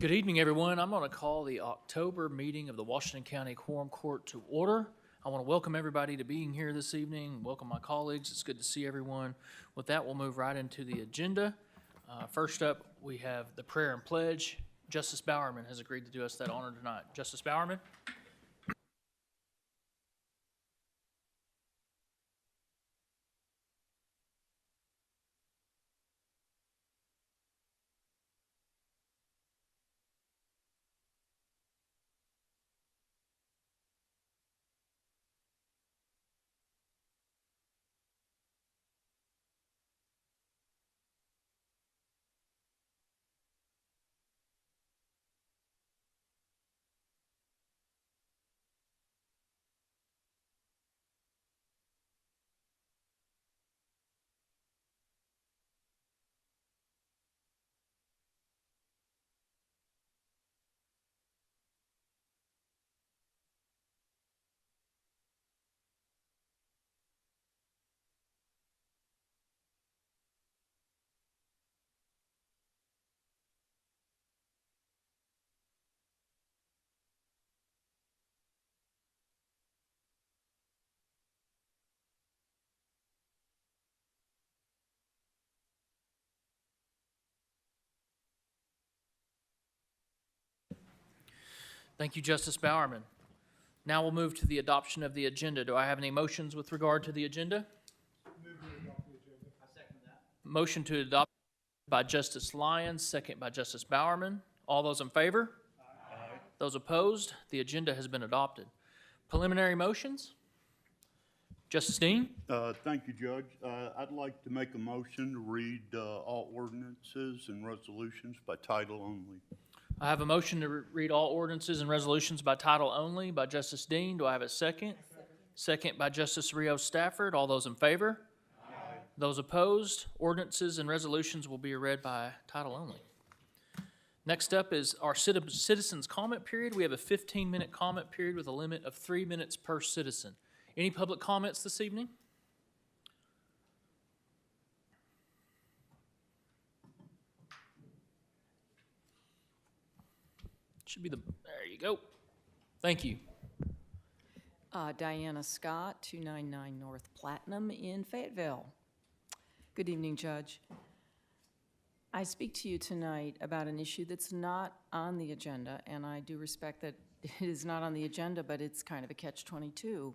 Good evening, everyone. I'm going to call the October meeting of the Washington County Quorum Court to order. I want to welcome everybody to being here this evening. Welcome my colleagues. It's good to see everyone. With that, we'll move right into the agenda. First up, we have the prayer and pledge. Justice Bowerman has agreed to do us that honor tonight. Justice Bowerman. Thank you, Justice Bowerman. Now we'll move to the adoption of the agenda. Do I have any motions with regard to the agenda? Move to adopt the agenda. I second that. Motion to adopt by Justice Lyons, second by Justice Bowerman. All those in favor? Aye. Those opposed? The agenda has been adopted. Preliminary motions? Justice Dean? Thank you, Judge. I'd like to make a motion to read all ordinances and resolutions by title only. I have a motion to read all ordinances and resolutions by title only by Justice Dean. Do I have a second? Second by Justice Rios Stafford. All those in favor? Aye. Those opposed? Ordinances and resolutions will be read by title only. Next up is our citizens' comment period. We have a 15-minute comment period with a limit of 3 minutes per citizen. Any public comments this evening? Should be there you go. Thank you. Diana Scott, 299 North Platinum in Fayetteville. Good evening, Judge. I speak to you tonight about an issue that's not on the agenda, and I do respect that it is not on the agenda, but it's kind of a catch-22.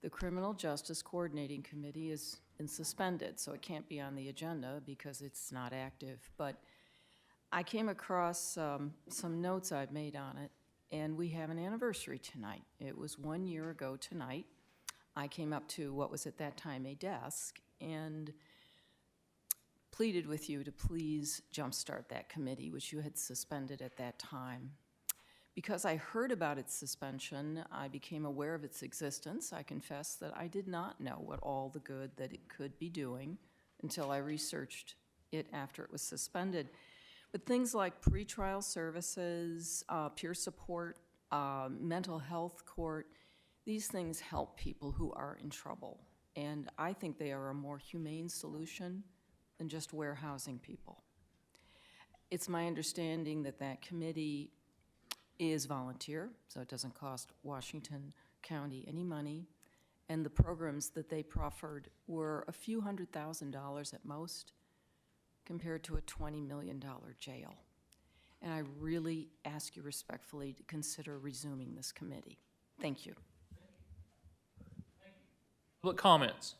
The Criminal Justice Coordinating Committee is suspended, so it can't be on the agenda because it's not active. But I came across some notes I've made on it, and we have an anniversary tonight. It was 1 year ago tonight. I came up to what was at that time a desk and pleaded with you to please jumpstart that committee, which you had suspended at that time. Because I heard about its suspension, I became aware of its existence. I confess that I did not know what all the good that it could be doing until I researched it after it was suspended. But things like pretrial services, peer support, mental health court, these things help people who are in trouble. And I think they are a more humane solution than just warehousing people. It's my understanding that that committee is volunteer, so it doesn't cost Washington County any money. And the programs that they proffered were a few $100,000 at most, compared to a $20 million jail. And I really ask you respectfully to consider resuming this committee. Thank you. Public comments?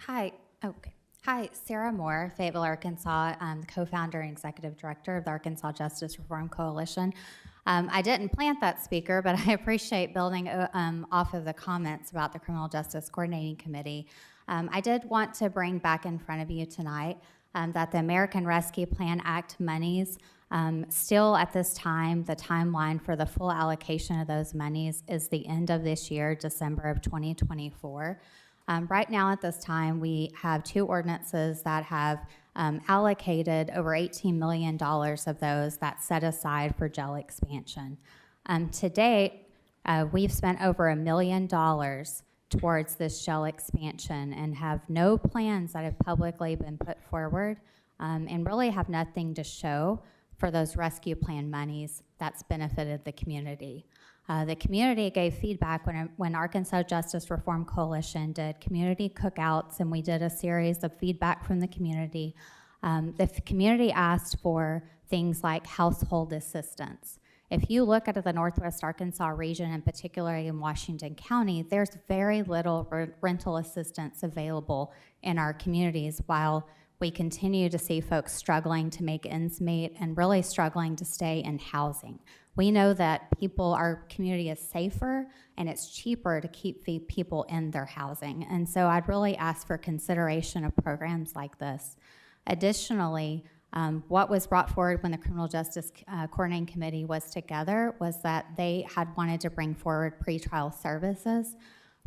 Hi. Okay. Hi, Sarah Moore, Fayetteville, Arkansas. I'm the co-founder and executive director of the Arkansas Justice Reform Coalition. I didn't plant that speaker, but I appreciate building off of the comments about the Criminal Justice Coordinating Committee. I did want to bring back in front of you tonight that the American Rescue Plan Act monies, still at this time, the timeline for the full allocation of those monies is the end of this year, December of 2024. Right now at this time, we have two ordinances that have allocated over $18 million of those that set aside for jail expansion. To date, we've spent over $1 million towards this jail expansion and have no plans that have publicly been put forward, and really have nothing to show for those rescue plan monies that's benefited the community. The community gave feedback when Arkansas Justice Reform Coalition did community cookouts, and we did a series of feedback from the community. The community asked for things like household assistance. If you look at the Northwest Arkansas region, and particularly in Washington County, there's very little rental assistance available in our communities, while we continue to see folks struggling to make ends meet and really struggling to stay in housing. We know that our community is safer and it's cheaper to keep people in their housing. And so I'd really ask for consideration of programs like this. Additionally, what was brought forward when the Criminal Justice Coordinating Committee was together was that they had wanted to bring forward pretrial services.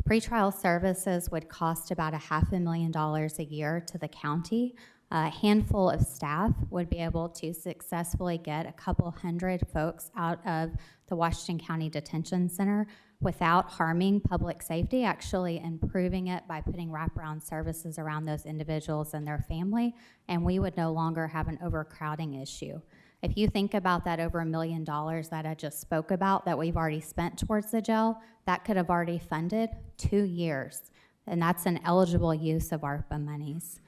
Pretrial services would cost about $500,000 a year to the county. A handful of staff would be able to successfully get a couple hundred folks out of the Washington County Detention Center without harming public safety, actually improving it by putting wraparound services around those individuals and their family, and we would no longer have an overcrowding issue. If you think about that over $1 million that I just spoke about that we've already spent towards the jail, that could have already funded 2 years, and that's an eligible use of ARPA monies.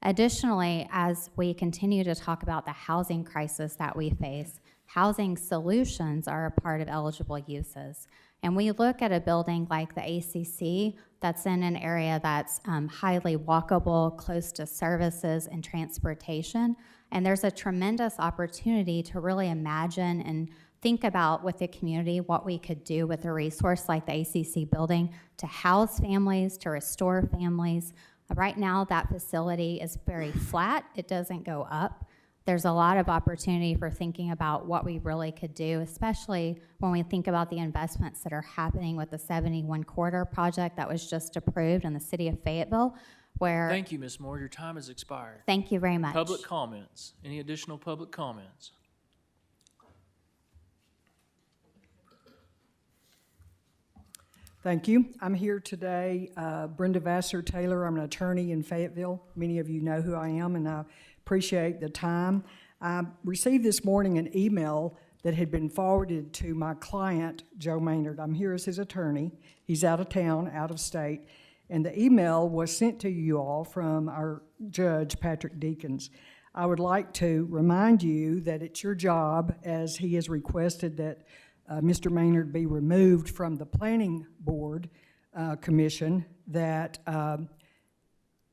Additionally, as we continue to talk about the housing crisis that we face, housing solutions are a part of eligible uses. And we look at a building like the ACC that's in an area that's highly walkable, close to services and transportation, and there's a tremendous opportunity to really imagine and think about with the community what we could do with a resource like the ACC building to house families, to restore families. Right now, that facility is very flat. It doesn't go up. There's a lot of opportunity for thinking about what we really could do, especially when we think about the investments that are happening with the 71 corridor project that was just approved in the city of Fayetteville, where... Thank you, Ms. Moore. Your time has expired. Thank you very much. Public comments. Any additional public comments? Thank you. I'm here today, Brenda Vassar-Taylor. I'm an attorney in Fayetteville. Many of you know who I am, and I appreciate the time. I received this morning an email that had been forwarded to my client, Joe Maynard. I'm here as his attorney. He's out of town, out of state, and the email was sent to you all from our judge, Patrick Deakins. I would like to remind you that it's your job, as he has requested that Mr. Maynard be removed from the Planning Board Commission, that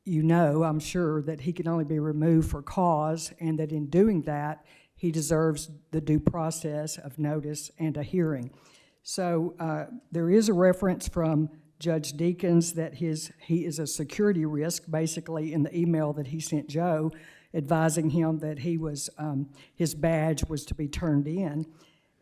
you know, I'm sure, that he can only be removed for cause, and that in doing that, he deserves the due process of notice and a hearing. So there is a reference from Judge Deakins that he is a security risk, basically, in the email that he sent Joe, advising him that he was his badge was to be turned in.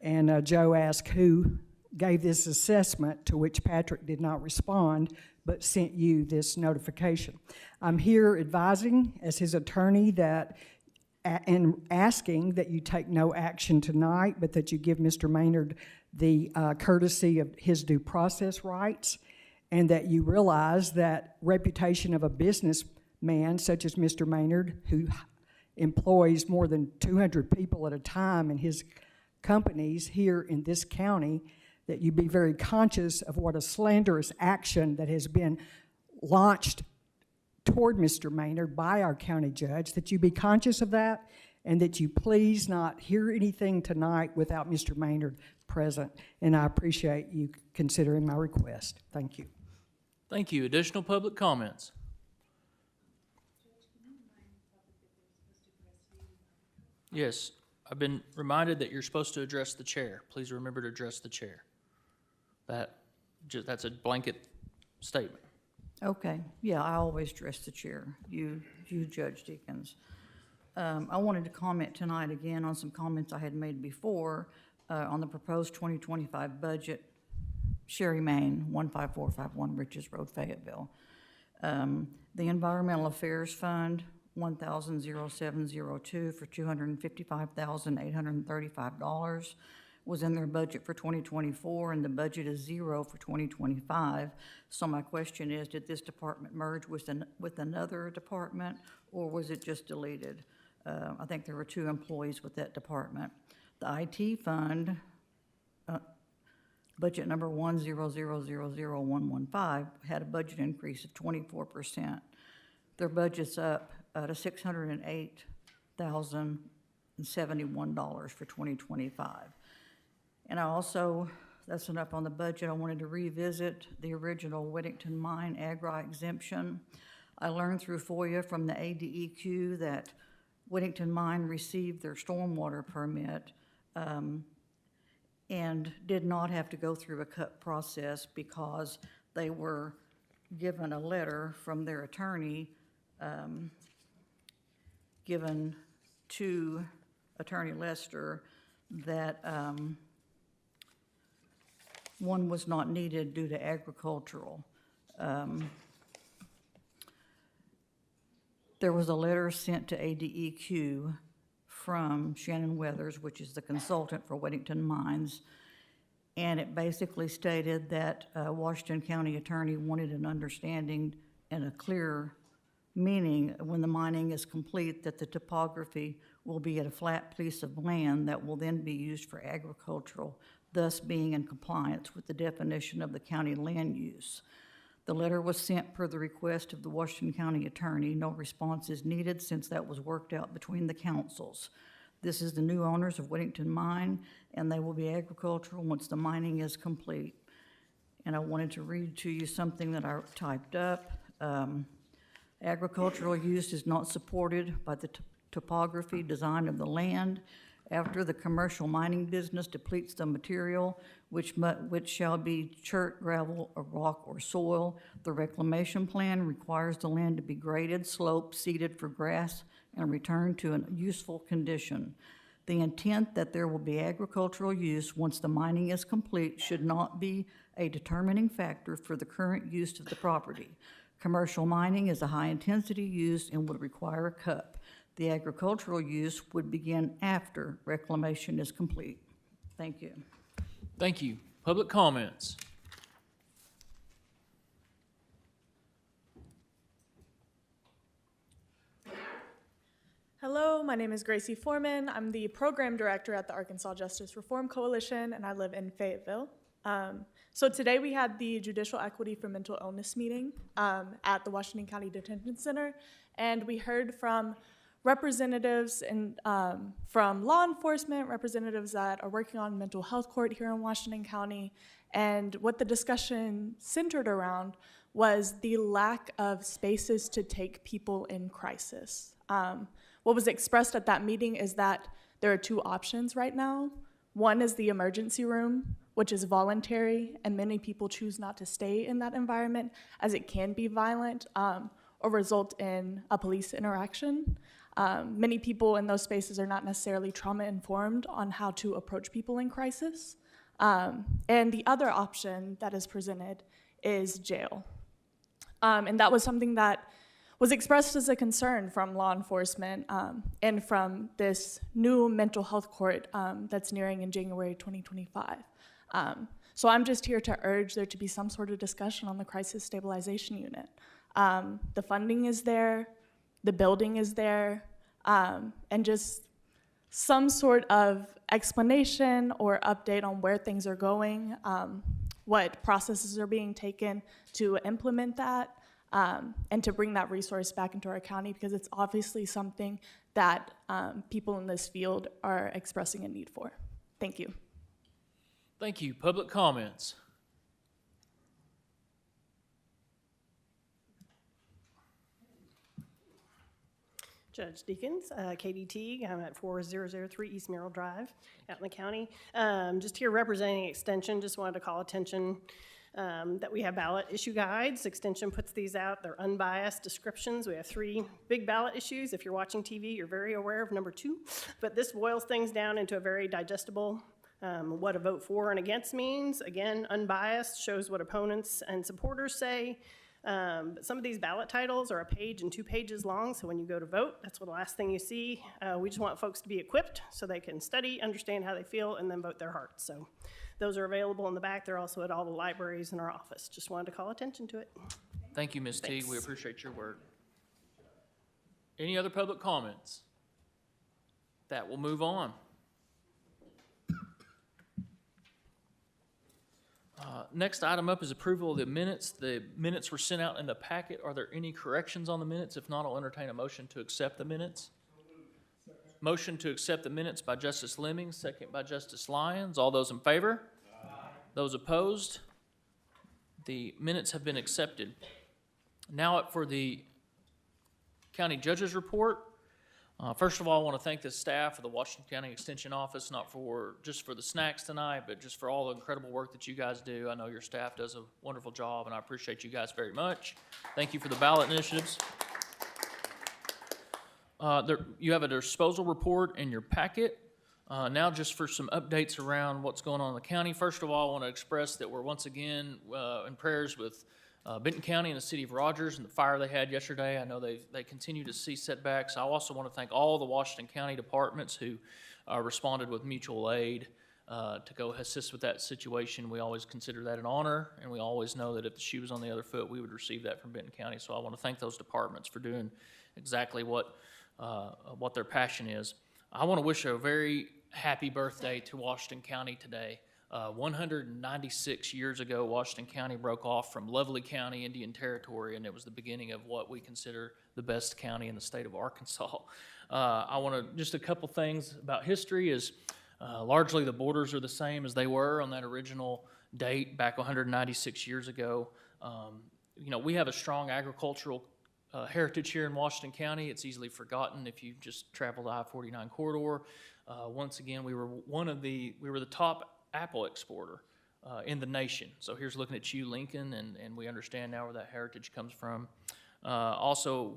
And Joe asked who gave this assessment, to which Patrick did not respond, but sent you this notification. I'm here advising as his attorney that, and asking that you take no action tonight, but that you give Mr. Maynard the courtesy of his due process rights, and that you realize that reputation of a businessman such as Mr. Maynard, who employs more than 200 people at a time in his companies here in this county, that you be very conscious of what a slanderous action that has been launched toward Mr. Maynard by our county judge, that you be conscious of that, and that you please not hear anything tonight without Mr. Maynard present. And I appreciate you considering my request. Thank you. Thank you. Additional public comments? Yes. I've been reminded that you're supposed to address the chair. Please remember to address the chair. That's a blanket statement. Okay, yeah, I always address the chair, you Judge Deakins. I wanted to comment tonight again on some comments I had made before on the proposed 2025 budget, Sherry Main, 15451 Riches Road, Fayetteville. The Environmental Affairs Fund, 1,00702 for $255,835 was in their budget for 2024, and the budget is 0 for 2025. So my question is, did this department merge with another department, or was it just deleted? I think there were 2 employees with that department. The IT fund, budget number 1000115, had a budget increase of 24%. Their budget's up to $608,071 for 2025. And I also, that's enough on the budget, I wanted to revisit the original Whittington Mine agri exemption. I learned through FOIA from the ADEQ that Whittington Mine received their stormwater permit and did not have to go through a cut process because they were given a letter from their attorney given to Attorney Lester that one was not needed due to agricultural. There was a letter sent to ADEQ from Shannon Weathers, which is the consultant for Whittington Mines, and it basically stated that Washington County Attorney wanted an understanding and a clear meaning when the mining is complete that the topography will be at a flat piece of land that will then be used for agricultural, thus being in compliance with the definition of the county land use. The letter was sent per the request of the Washington County Attorney. No response is needed since that was worked out between the councils. This is the new owners of Whittington Mine, and they will be agricultural once the mining is complete. And I wanted to read to you something that I typed up. Agricultural use is not supported by the topography design of the land. After the commercial mining business depletes the material, which shall be chert, gravel, or rock, or soil, the reclamation plan requires the land to be graded, sloped, seeded for grass, and returned to a useful condition. The intent that there will be agricultural use once the mining is complete should not be a determining factor for the current use of the property. Commercial mining is a high-intensity use and would require a CUP. The agricultural use would begin after reclamation is complete. Thank you. Thank you. Public comments. Hello, my name is Gracie Foreman. I'm the program director at the Arkansas Justice Reform Coalition, and I live in Fayetteville. So today we had the Judicial Equity for Mental Illness meeting at the Washington County Detention Center, and we heard from representatives and from law enforcement, representatives that are working on mental health court here in Washington County, and what the discussion centered around was the lack of spaces to take people in crisis. What was expressed at that meeting is that there are 2 options right now. One is the emergency room, which is voluntary, and many people choose not to stay in that environment as it can be violent or result in a police interaction. Many people in those spaces are not necessarily trauma-informed on how to approach people in crisis. And the other option that is presented is jail. And that was something that was expressed as a concern from law enforcement and from this new mental health court that's nearing in January 2025. So I'm just here to urge there to be some sort of discussion on the crisis stabilization unit. The funding is there, the building is there, and just some sort of explanation or update on where things are going, what processes are being taken to implement that, and to bring that resource back into our county, because it's obviously something that people in this field are expressing a need for. Thank you. Thank you. Public comments. Judge Deakins, Katie Teague. I'm at 4003 East Merrill Drive out in the county. Just here representing Extension, just wanted to call attention that we have ballot issue guides. Extension puts these out. They're unbiased descriptions. We have 3 big ballot issues. If you're watching TV, you're very aware of number 2. But this boils things down into a very digestible what a vote for and against means. Again, unbiased, shows what opponents and supporters say. But some of these ballot titles are a page and 2 pages long, so when you go to vote, that's the last thing you see. We just want folks to be equipped so they can study, understand how they feel, and then vote their hearts. So those are available in the back. They're also at all the libraries in our office. Just wanted to call attention to it. Thank you, Ms. Teague. We Thanks. appreciate your work. Any other public comments? That will move on. Next item up is approval of the minutes. The minutes were sent out in the packet. Are there any corrections on the minutes? If not, I'll entertain a motion to accept the minutes. Motion to accept the minutes by Justice Lemming, second by Justice Lyons. All those in favor? Aye. Those opposed? The minutes have been accepted. Now up for the county judge's report. First of all, I want to thank the staff of the Washington County Extension Office, not for just for the snacks tonight, but just for all the incredible work that you guys do. I know your staff does a wonderful job, and I appreciate you guys very much. Thank you for the ballot initiatives. You have a disposal report in your packet. Now just for some updates around what's going on in the county. First of all, I want to express that we're once again in prayers with Benton County and the city of Rogers and the fire they had yesterday. I know they continue to see setbacks. I also want to thank all the Washington County departments who responded with mutual aid to go assist with that situation. We always consider that an honor, and we always know that if the shoe was on the other foot, we would receive that from Benton County. So I want to thank those departments for doing exactly what their passion is. I want to wish a very happy birthday to Washington County today. 196 years ago, Washington County broke off from Lovely County, Indian Territory, and it was the beginning of what we consider the best county in the state of Arkansas. I want to, just a couple things about history is largely the borders are the same as they were on that original date back 196 years ago. We have a strong agricultural heritage here in Washington County. It's easily forgotten if you just travel the I-49 corridor. Once again, we were the top apple exporter in the nation. So here's looking at you, Lincoln, and we understand now where that heritage comes from. While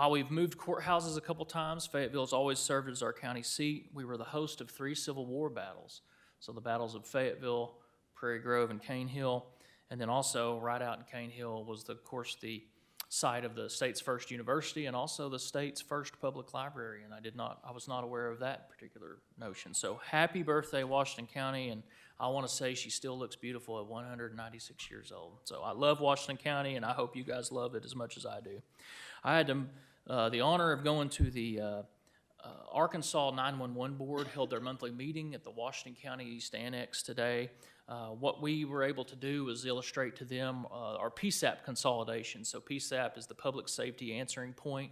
we've moved courthouses a couple times, Fayetteville has always served as our county seat. We were the host of 3 Civil War battles. So the battles of Fayetteville, Prairie Grove, and Cane Hill. And then also right out in Cane Hill was, of course, the site of the state's first university and also the state's first public library, and I was not aware of that particular notion. So happy birthday, Washington County, and I want to say she still looks beautiful at 196 years old. So I love Washington County, and I hope you guys love it as much as I do. I had the honor of going to the Arkansas 911 Board, held their monthly meeting at the Washington County East Annex today. What we were able to do was illustrate to them our PSAP consolidation. So PSAP is the Public Safety Answering Point.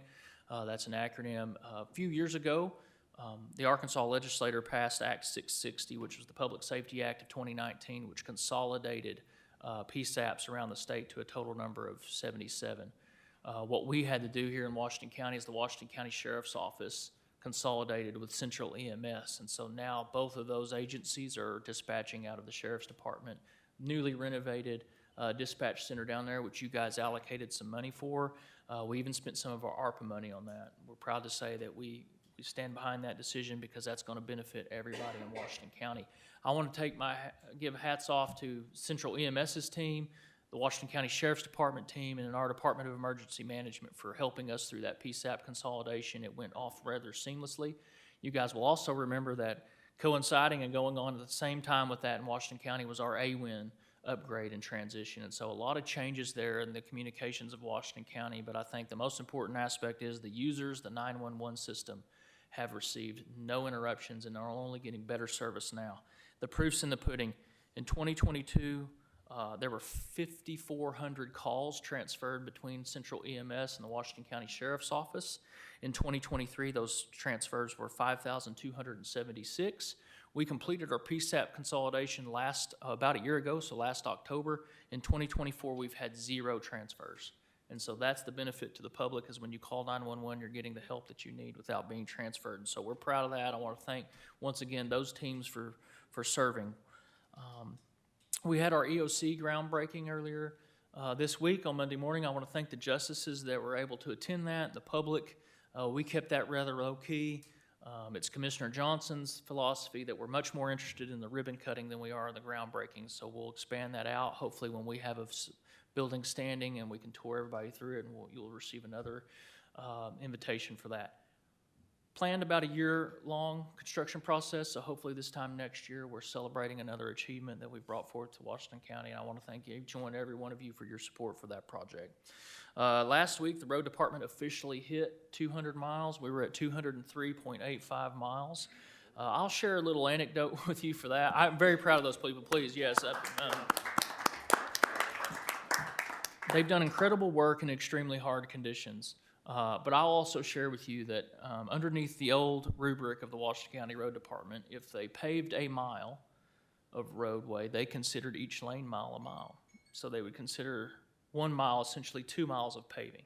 That's an acronym. A few years ago, the Arkansas legislature passed Act 660, which was the Public Safety Act of 2019, which consolidated PSAPs around the state to a total number of 77. What we had to do here in Washington County is the Washington County Sheriff's Office consolidated with Central EMS, and so now both of those agencies are dispatching out of the Sheriff's Department. Newly renovated dispatch center down there, which you guys allocated some money for. We even spent some of our ARPA money on that. We're proud to say that we stand behind that decision because that's going to benefit everybody in Washington County. I want to give hats off to Central EMS's team, the Washington County Sheriff's Department team, and our Department of Emergency Management for helping us through that PSAP consolidation. It went off rather seamlessly. You guys will also remember that coinciding and going on at the same time with that in Washington County was our AWIN upgrade and transition. And so a lot of changes there in the communications of Washington County, but I think the most important aspect is the users, the 911 system, have received no interruptions and are only getting better service now. The proof's in the pudding. In 2022, there were 5,400 calls transferred between Central EMS and the Washington County Sheriff's Office. In 2023, those transfers were 5,276. We completed our PSAP consolidation about a year ago, so last October. In 2024, we've had 0 transfers. And so that's the benefit to the public, is when you call 911, you're getting the help that you need without being transferred. And so we're proud of that. I want to thank, once again, those teams for serving. We had our EOC groundbreaking earlier this week on Monday morning. I want to thank the justices that were able to attend that, the public. We kept that rather low-key. It's Commissioner Johnson's philosophy that we're much more interested in the ribbon cutting than we are in the groundbreaking, so we'll expand that out. Hopefully when we have a building standing and we can tour everybody through it, and you'll receive another invitation for that. Planned about a year-long construction process, so hopefully this time next year we're celebrating another achievement that we've brought forth to Washington County, and I want to thank each and every one of you for your support for that project. Last week, the road department officially hit 200 miles. We were at 203.85 miles. I'll share a little anecdote with you for that. I'm very proud of those people, please, yes. They've done incredible work in extremely hard conditions. But I'll also share with you that underneath the old rubric of the Washington County Road Department, if they paved a mile of roadway, they considered each lane mile a mile. So they would consider 1 mile essentially 2 miles of paving.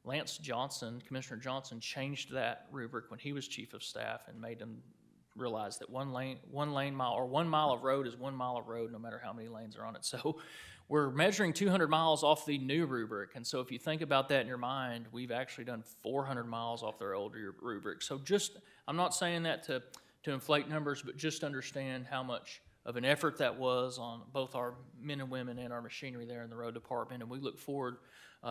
Lance Johnson, Commissioner Johnson, changed that rubric when he was chief of staff and made them realize that one lane mile, or 1 mile of road is 1 mile of road no matter how many lanes are on it. So we're measuring 200 miles off the new rubric, and so if you think about that in your mind, we've actually done 400 miles off their older rubric. So I'm not saying that to inflate numbers, but just understand how much of an effort that was on both our men and women and our machinery there in the road department, and we look forward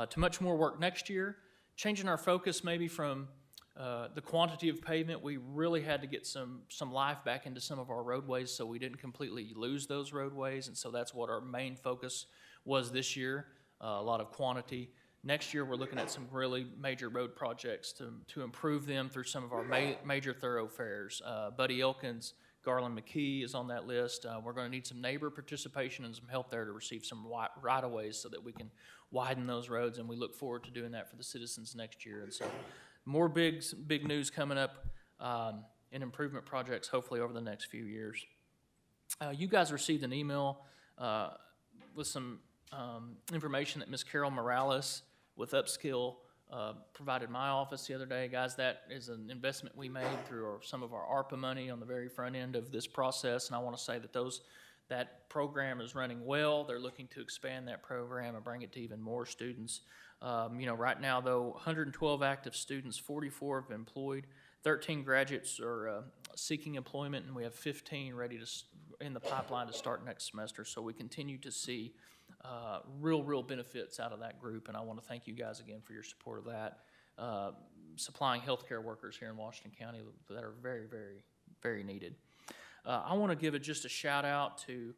to much more work next year, changing our focus maybe from the quantity of pavement. We really had to get some life back into some of our roadways so we didn't completely lose those roadways, and so that's what our main focus was this year, a lot of quantity. Next year, we're looking at some really major road projects to improve them through some of our major thoroughfares. Buddy Elkins, Garland McKee is on that list. We're going to need some neighbor participation and some help there to receive some right-of-ways so that we can widen those roads, and we look forward to doing that for the citizens next year. And so more big news coming up in improvement projects, hopefully over the next few years. You guys received an email with some information that Ms. Carol Morales with Upskill provided my office the other day. Guys, that is an investment we made through some of our ARPA money on the very front end of this process, and I want to say that that program is running well. They're looking to expand that program and bring it to even more students. Right now, though, 112 active students, 44 have been employed, 13 graduates are seeking employment, and we have 15 ready in the pipeline to start next semester. So we continue to see real benefits out of that group, and I want to thank you guys again for your support of that. Supplying healthcare workers here in Washington County that are very needed. I want to give just a shout out to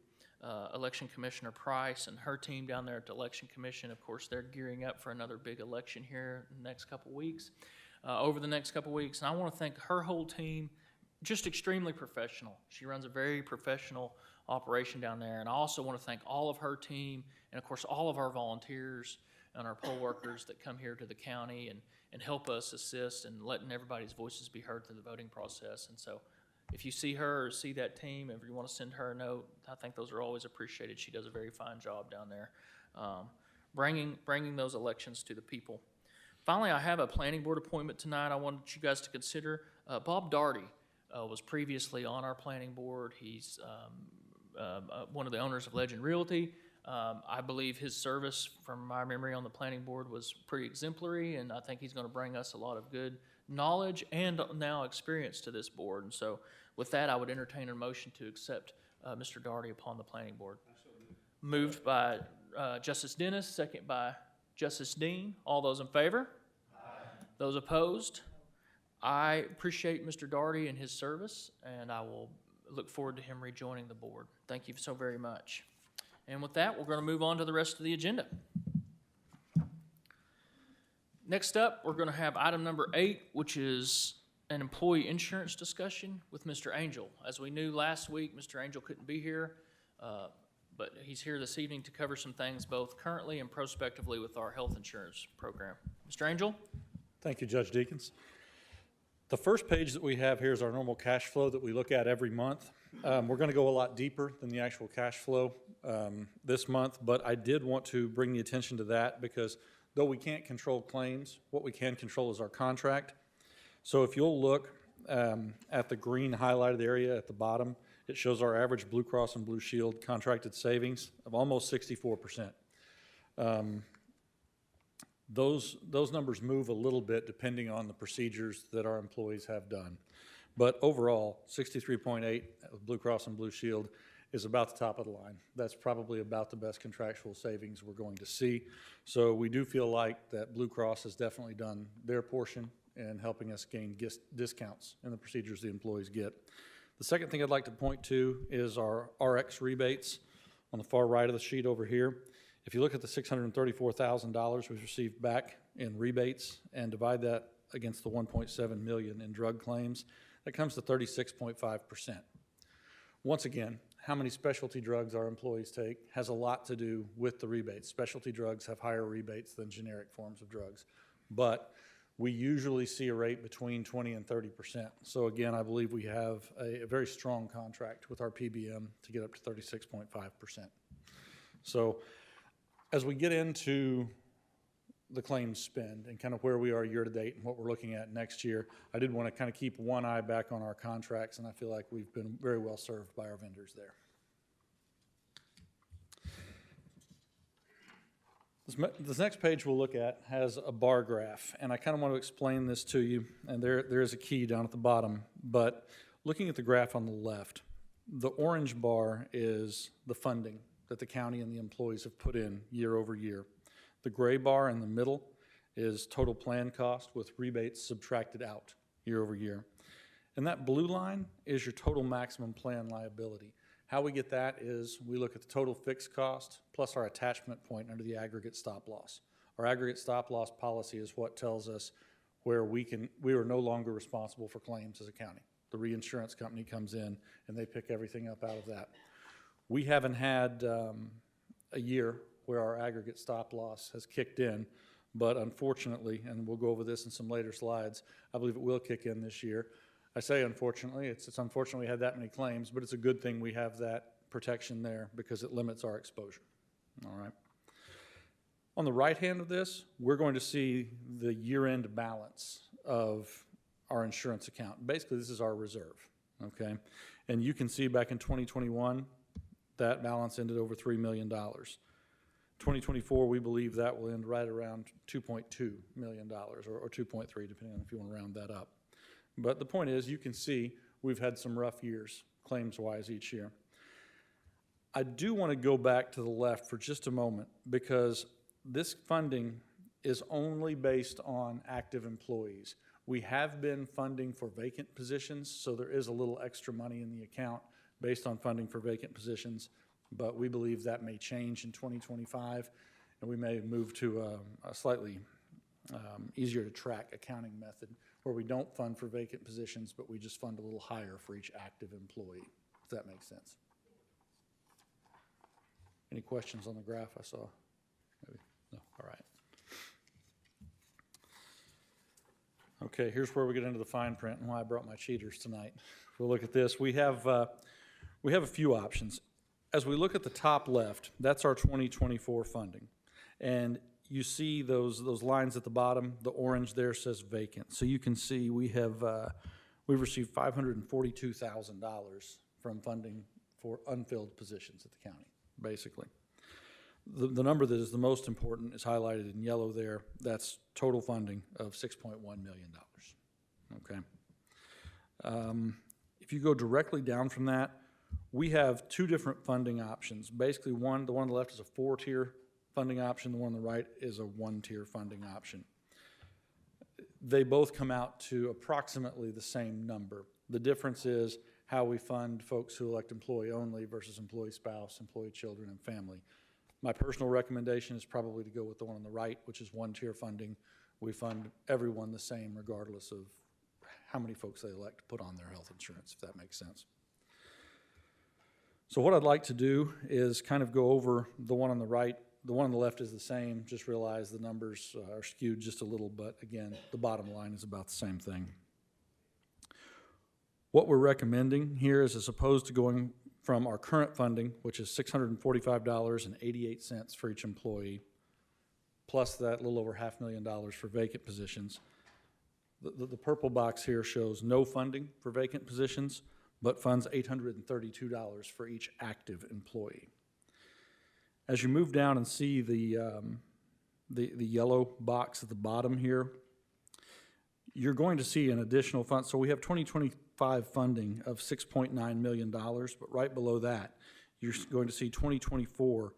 Election Commissioner Price and her team down there at the Election Commission. Of course, they're gearing up for another big election here in the next couple weeks, over the next couple weeks. And I want to thank her whole team, just extremely professional. She runs a very professional operation down there. And I also want to thank all of her team and, of course, all of our volunteers and our poll workers that come here to the county and help us assist and letting everybody's voices be heard through the voting process. And so if you see her or see that team, if you want to send her a note, I think those are always appreciated. She does a very fine job down there, bringing those elections to the people. Finally, I have a planning board appointment tonight I wanted you guys to consider. Bob Daugherty was previously on our planning board. He's one of the owners of Legend Realty. I believe his service, from my memory on the planning board, was pretty exemplary, and I think he's going to bring us a lot of good knowledge and now experience to this board. And so with that, I would entertain a motion to accept Mr. Daugherty upon the planning board. Moved by Justice Dennis, second by Justice Dean. All those in favor? Aye. Those opposed? I appreciate Mr. Daugherty and his service, and I will look forward to him rejoining the board. Thank you so very much. And with that, we're going to move on to the rest of the agenda. Next up, we're going to have item number 8, which is an employee insurance discussion with Mr. Angel. As we knew last week, Mr. Angel couldn't be here, but he's here this evening to cover some things both currently and prospectively with our health insurance program. Mr. Angel? Thank you, Judge Deakins. The first page that we have here is our normal cash flow that we look at every month. We're going to go a lot deeper than the actual cash flow this month, but I did want to bring the attention to that because though we can't control claims, what we can control is our contract. So if you'll look at the green highlighted area at the bottom, it shows our average Blue Cross and Blue Shield contracted savings of almost 64%. Those numbers move a little bit depending on the procedures that our employees have done. But overall, 63.8 of Blue Cross and Blue Shield is about the top of the line. That's probably about the best contractual savings we're going to see. So we do feel like that Blue Cross has definitely done their portion in helping us gain discounts in the procedures the employees get. The second thing I'd like to point to is our RX rebates on the far right of the sheet over here. If you look at the $634,000 we've received back in rebates and divide that against the 1.7 million in drug claims, that comes to 36.5%. Once again, how many specialty drugs our employees take has a lot to do with the rebates. Specialty drugs have higher rebates than generic forms of drugs, but we usually see a rate between 20 and 30%. So again, I believe we have a very strong contract with our PBM to get up to 36.5%. So as we get into the claims spend and kind of where we are year to date and what we're looking at next year, I did want to kind of keep one eye back on our contracts, and I feel like we've been very well served by our vendors there. This next page we'll look at has a bar graph, and I kind of want to explain this to you, and there is a key down at the bottom, but looking at the graph on the left, the orange bar is the funding that the county and the employees have put in year over year. The gray bar in the middle is total plan cost with rebates subtracted out year over year. And that blue line is your total maximum plan liability. How we get that is we look at the total fixed cost plus our attachment point under the aggregate stop loss. Our aggregate stop loss policy is what tells us where we are no longer responsible for claims as a county. The reinsurance company comes in and they pick everything up out of that. We haven't had a year where our aggregate stop loss has kicked in, but unfortunately, and we'll go over this in some later slides, I believe it will kick in this year. I say unfortunately, it's unfortunate we had that many claims, but it's a good thing we have that protection there because it limits our exposure, all right? On the right hand of this, we're going to see the year-end balance of our insurance account. Basically, this is our reserve, okay? And you can see back in 2021, that balance ended over $3 million. 2024, we believe that will end right around $2.2 million or 2.3, depending on if you want to round that up. But the point is, you can see we've had some rough years, claims-wise, each year. I do want to go back to the left for just a moment because this funding is only based on active employees. We have been funding for vacant positions, so there is a little extra money in the account based on funding for vacant positions, but we believe that may change in 2025, and we may move to a slightly easier to track accounting method where we don't fund for vacant positions, but we just fund a little higher for each active employee, if that makes sense. Any questions on the graph I saw? Maybe? No, all right. Okay, here's where we get into the fine print and why I brought my cheaters tonight. We'll look at this. We have a few options. As we look at the top left, that's our 2024 funding. And you see those lines at the bottom, the orange there says vacant. So you can see we've received $542,000 from funding for unfilled positions at the county, basically. The number that is the most important is highlighted in yellow there. That's total funding of $6.1 million, okay? If you go directly down from that, we have two different funding options. Basically, the one on the left is a 4-tier funding option. The one on the right is a 1-tier funding option. They both come out to approximately the same number. The difference is how we fund folks who elect employee only versus employee spouse, employee children, and family. My personal recommendation is probably to go with the one on the right, which is 1-tier funding. We fund everyone the same regardless of how many folks they elect to put on their health insurance, if that makes sense. So what I'd like to do is kind of go over the one on the right. The one on the left is the same, just realize the numbers are skewed just a little, but again, the bottom line is about the same thing. What we're recommending here is as opposed to going from our current funding, which is $645.88 for each employee, plus that little over $500,000 for vacant positions. The purple box here shows no funding for vacant positions, but funds $832 for each active employee. As you move down and see the the yellow box at the bottom here, you're going to see an additional fund. So we have 2025 funding of $6.9 million, but right below that, you're going to see 2024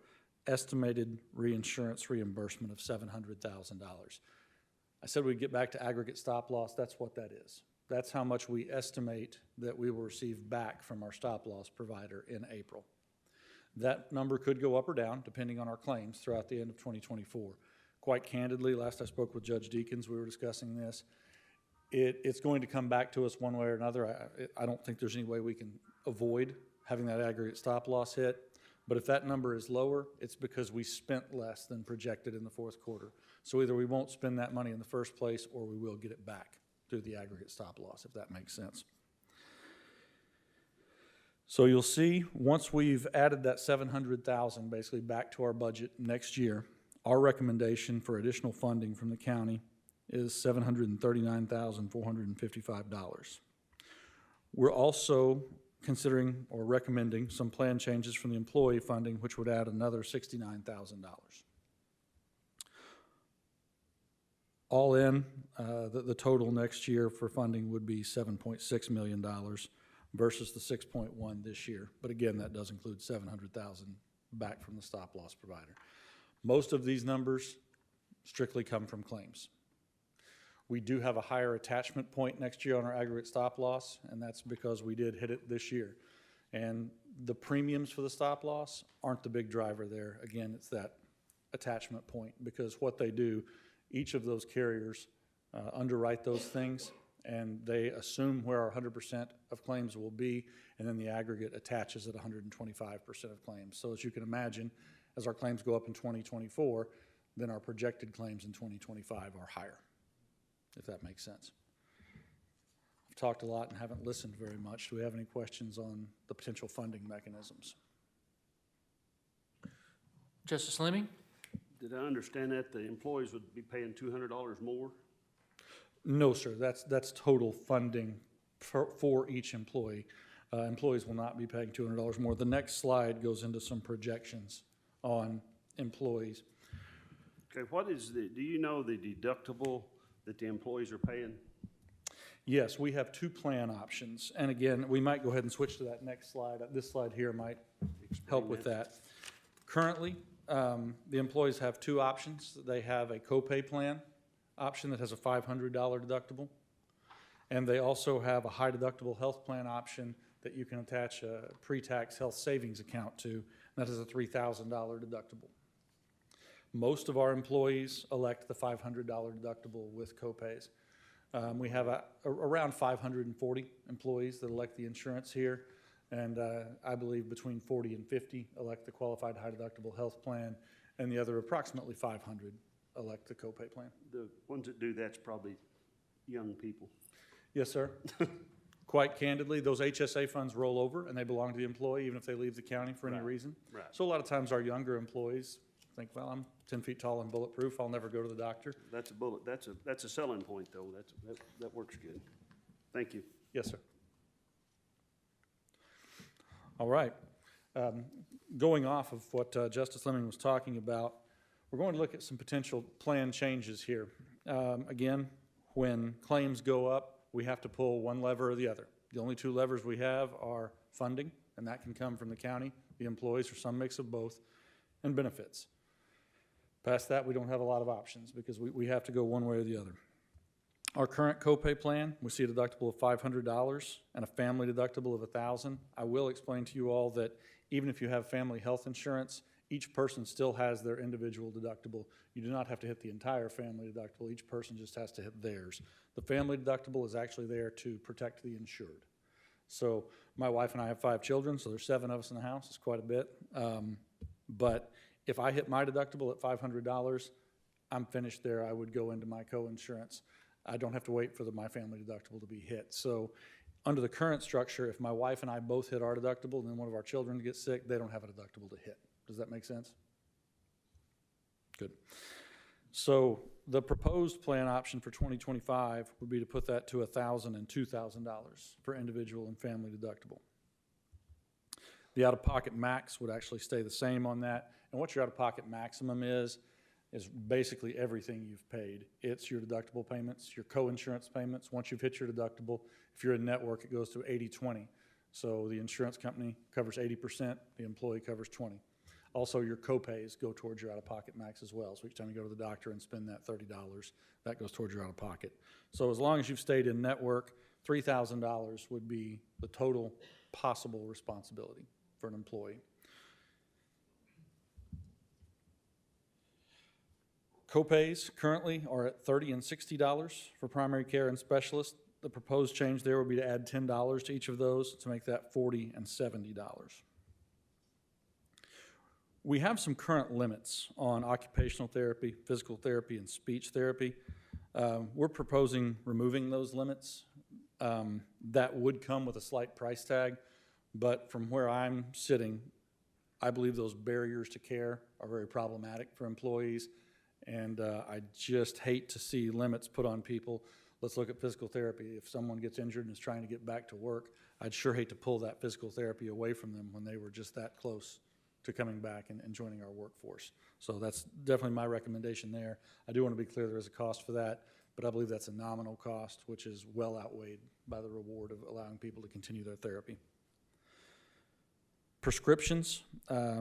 estimated reinsurance reimbursement of $700,000. I said we'd get back to aggregate stop loss. That's what that is. That's how much we estimate that we will receive back from our stop loss provider in April. That number could go up or down depending on our claims throughout the end of 2024. Quite candidly, last I spoke with Judge Deakins, we were discussing this. It's going to come back to us one way or another. I don't think there's any way we can avoid having that aggregate stop loss hit. But if that number is lower, it's because we spent less than projected in the fourth quarter. So either we won't spend that money in the first place or we will get it back through the aggregate stop loss, if that makes sense. So you'll see, once we've added that $700,000 basically back to our budget next year, our recommendation for additional funding from the county is $739,455. We're also considering or recommending some plan changes from the employee funding, which would add another $69,000. All in, the total next year for funding would be $7.6 million versus the 6.1 this year. But again, that does include $700,000 back from the stop loss provider. Most of these numbers strictly come from claims. We do have a higher attachment point next year on our aggregate stop loss, and that's because we did hit it this year. And the premiums for the stop loss aren't the big driver there. Again, it's that attachment point, because what they do, each of those carriers underwrite those things, and they assume where our 100% of claims will be, and then the aggregate attaches at 125% of claims. So as you can imagine, as our claims go up in 2024, then our projected claims in 2025 are higher, if that makes sense. I've talked a lot and haven't listened very much. Do we have any questions on the potential funding mechanisms? Justice Fleming? Did I understand that the employees would be paying $200 more? No, sir. That's total funding for each employee. Employees will not be paying $200 more. The next slide goes into some projections on employees. Okay, do you know the deductible that the employees are paying? Yes, we have two plan options. And again, we might go ahead and switch to that next slide. This slide here might help with that. Currently, the employees have two options. They have a copay plan option that has a $500 deductible. And they also have a high deductible health plan option that you can attach a pre-tax health savings account to, and that is a $3,000 deductible. Most of our employees elect the $500 deductible with copays. We have around 540 employees that elect the insurance here, and I believe between 40 and 50 elect the qualified high deductible health plan, and the other approximately 500 elect the copay plan. The ones that do that's probably young people. Yes, sir. Quite candidly, those HSA funds roll over and they belong to the employee even if they leave the county for any reason. Right. So a lot of times our younger employees think, well, I'm 10 feet tall and bulletproof, I'll never go to the doctor. That's a bullet. That's a selling point, though. That works good. Thank you. Yes, sir. All right. Going off of what Justice Fleming was talking about, we're going to look at some potential plan changes here. Again, when claims go up, we have to pull one lever or the other. The only two levers we have are funding, and that can come from the county, the employees, or some mix of both, and benefits. Past that, we don't have a lot of options because we have to go one way or the other. Our current copay plan, we see a deductible of $500 and a family deductible of $1,000. I will explain to you all that even if you have family health insurance, each person still has their individual deductible. You do not have to hit the entire family deductible. Each person just has to hit theirs. The family deductible is actually there to protect the insured. So my wife and I have 5 children, so there's 7 of us in the house. It's quite a bit. But if I hit my deductible at $500, I'm finished there. I would go into my co-insurance. I don't have to wait for my family deductible to be hit. So under the current structure, if my wife and I both hit our deductible and then one of our children gets sick, they don't have a deductible to hit. Does that make sense? Good. So the proposed plan option for 2025 would be to put that to $1,000 and $2,000 for individual and family deductible. The out-of-pocket max would actually stay the same on that. And what your out-of-pocket maximum is is basically everything you've paid. It's your deductible payments, your co-insurance payments. Once you've hit your deductible, if you're in network, it goes to 80-20. So the insurance company covers 80%, the employee covers 20. Also, your co-pays go towards your out-of-pocket max as well. So each time you go to the doctor and spend that $30, that goes towards your out-of-pocket. So as long as you've stayed in network, $3,000 would be the total possible responsibility for an employee. Co-pays currently are at $30 and $60 for primary care and specialists. The proposed change there would be to add $10 to each of those to make that $40 and $70. We have some current limits on occupational therapy, physical therapy, and speech therapy. We're proposing removing those limits. That would come with a slight price tag, but from where I'm sitting, I believe those barriers to care are very problematic for employees, and I just hate to see limits put on people. Let's look at physical therapy. If someone gets injured and is trying to get back to work, I'd sure hate to pull that physical therapy away from them when they were just that close to coming back and joining our workforce. So that's definitely my recommendation there. I do want to be clear there is a cost for that, but I believe that's a nominal cost, which is well outweighed by the reward of allowing people to continue their therapy. Prescriptions,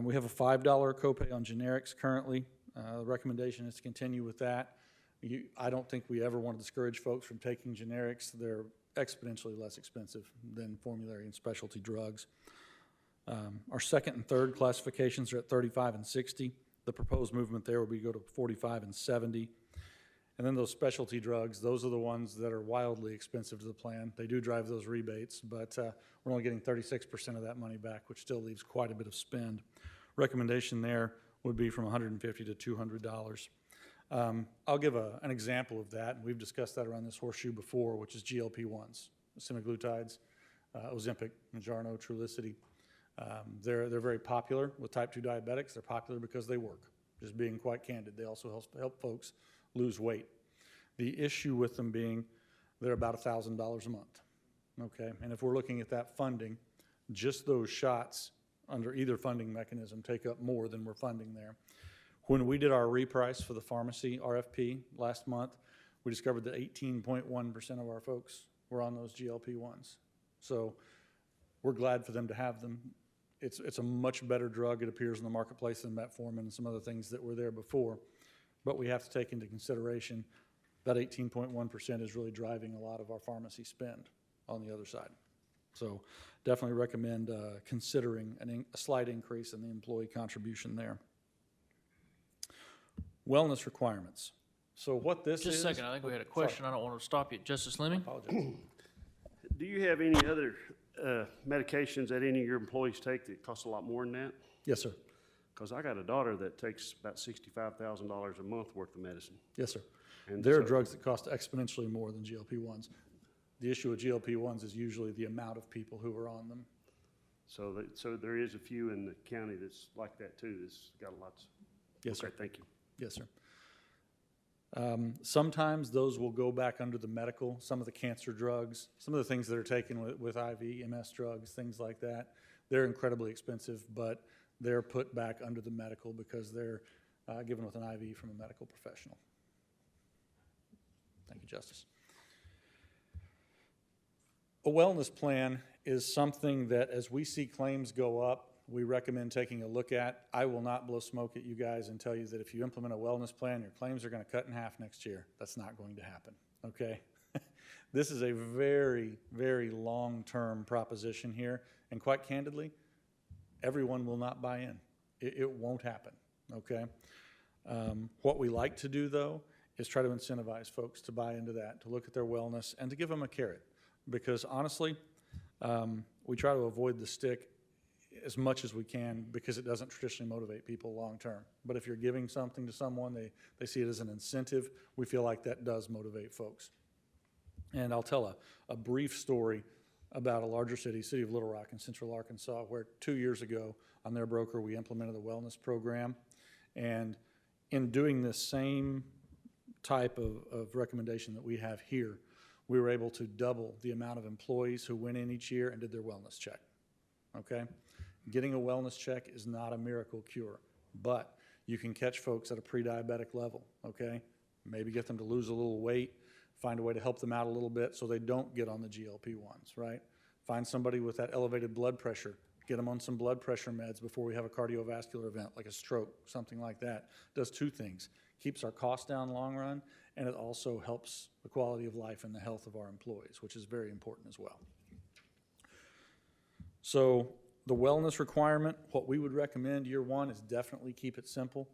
we have a $5 copay on generics currently. The recommendation is to continue with that. I don't think we ever want to discourage folks from taking generics. They're exponentially less expensive than formulary and specialty drugs. Our second and third classifications are at 35 and 60. The proposed movement there would be go to 45 and 70. And then those specialty drugs, those are the ones that are wildly expensive to the plan. They do drive those rebates, but we're only getting 36% of that money back, which still leaves quite a bit of spend. Recommendation there would be from $150 to $200. I'll give an example of that. We've discussed that around this horseshoe before, which is GLP-1s, semaglutides, Ozempic, Mounjaro, Trulicity. They're very popular with type 2 diabetics. They're popular because they work, just being quite candid. They also help folks lose weight. The issue with them being they're about $1,000 a month, okay? And if we're looking at that funding, just those shots under either funding mechanism take up more than we're funding there. When we did our reprice for the pharmacy RFP last month, we discovered that 18.1% of our folks were on those GLP-1s. So we're glad for them to have them. It's a much better drug, it appears, in the marketplace than metformin and some other things that were there before. But we have to take into consideration that 18.1% is really driving a lot of our pharmacy spend on the other side. So definitely recommend considering a slight increase in the employee contribution there. Wellness requirements. So what this is... Just a second, I think we had a question. I don't want to stop you. Justice Lemmy? Apologize. Do you have any other medications that any of your employees take that cost a lot more than that? Yes, sir. Because I got a daughter that takes about $65,000 a month worth of medicine. Yes, sir. And There are so- drugs that cost exponentially more than GLP-1s. The issue with GLP-1s is usually the amount of people who are on them. So there is a few in the county that's like that too, that's got lots. Yes, sir. Okay, thank you. Yes, sir. Sometimes those will go back under the medical, some of the cancer drugs, some of the things that are taken with IV, MS drugs, things like that. They're incredibly expensive, but they're put back under the medical because they're given with an IV from a medical professional. Thank you, Justice. A wellness plan is something that as we see claims go up, we recommend taking a look at. I will not blow smoke at you guys and tell you that if you implement a wellness plan, your claims are going to cut in half next year. That's not going to happen, okay? This is a very, very long-term proposition here, and quite candidly, everyone will not buy in. It won't happen, okay? What we like to do, though, is try to incentivize folks to buy into that, to look at their wellness, and to give them a carrot. Because honestly, we try to avoid the stick as much as we can because it doesn't traditionally motivate people long term. But if you're giving something to someone, they see it as an incentive, we feel like that does motivate folks. And I'll tell a brief story about a larger city, City of Little Rock in Central Arkansas, where 2 years ago on their broker we implemented a wellness program. And in doing this same type of recommendation that we have here, we were able to double the amount of employees who went in each year and did their wellness check, okay? Getting a wellness check is not a miracle cure, but You can catch folks at a pre-diabetic level, okay? Maybe get them to lose a little weight, find a way to help them out a little bit so they don't get on the GLP-1s, right? Find somebody with that elevated blood pressure, get them on some blood pressure meds before we have a cardiovascular event, like a stroke, something like that. Does two things: keeps our costs down long run, and it also helps the quality of life and the health of our employees, which is very important as well. So the wellness requirement, what we would recommend year one is definitely keep it simple.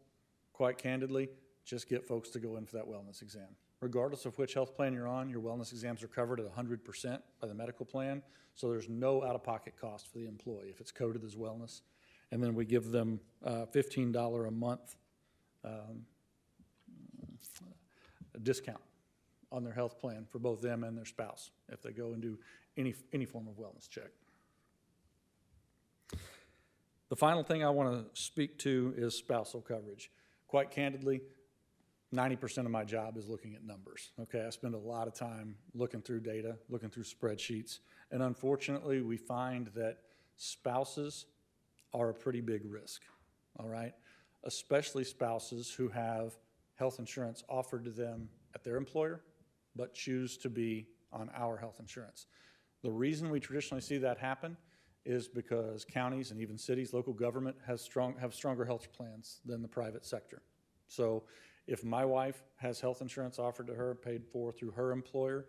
Quite candidly, just get folks to go in for that wellness exam. Regardless of which health plan you're on, your wellness exams are covered at 100% by the medical plan, so there's no out-of-pocket cost for the employee if it's coded as wellness. And then we give them $15 a month a discount on their health plan for both them and their spouse if they go and do any form of wellness check. The final thing I want to speak to is spousal coverage. Quite candidly, 90% of my job is looking at numbers, okay? I spend a lot of time looking through data, looking through spreadsheets, and unfortunately, we find that spouses are a pretty big risk, all right? Especially spouses who have health insurance offered to them at their employer, but choose to be on our health insurance. The reason we traditionally see that happen is because counties and even cities, local government have stronger health plans than the private sector. So if my wife has health insurance offered to her, paid for through her employer,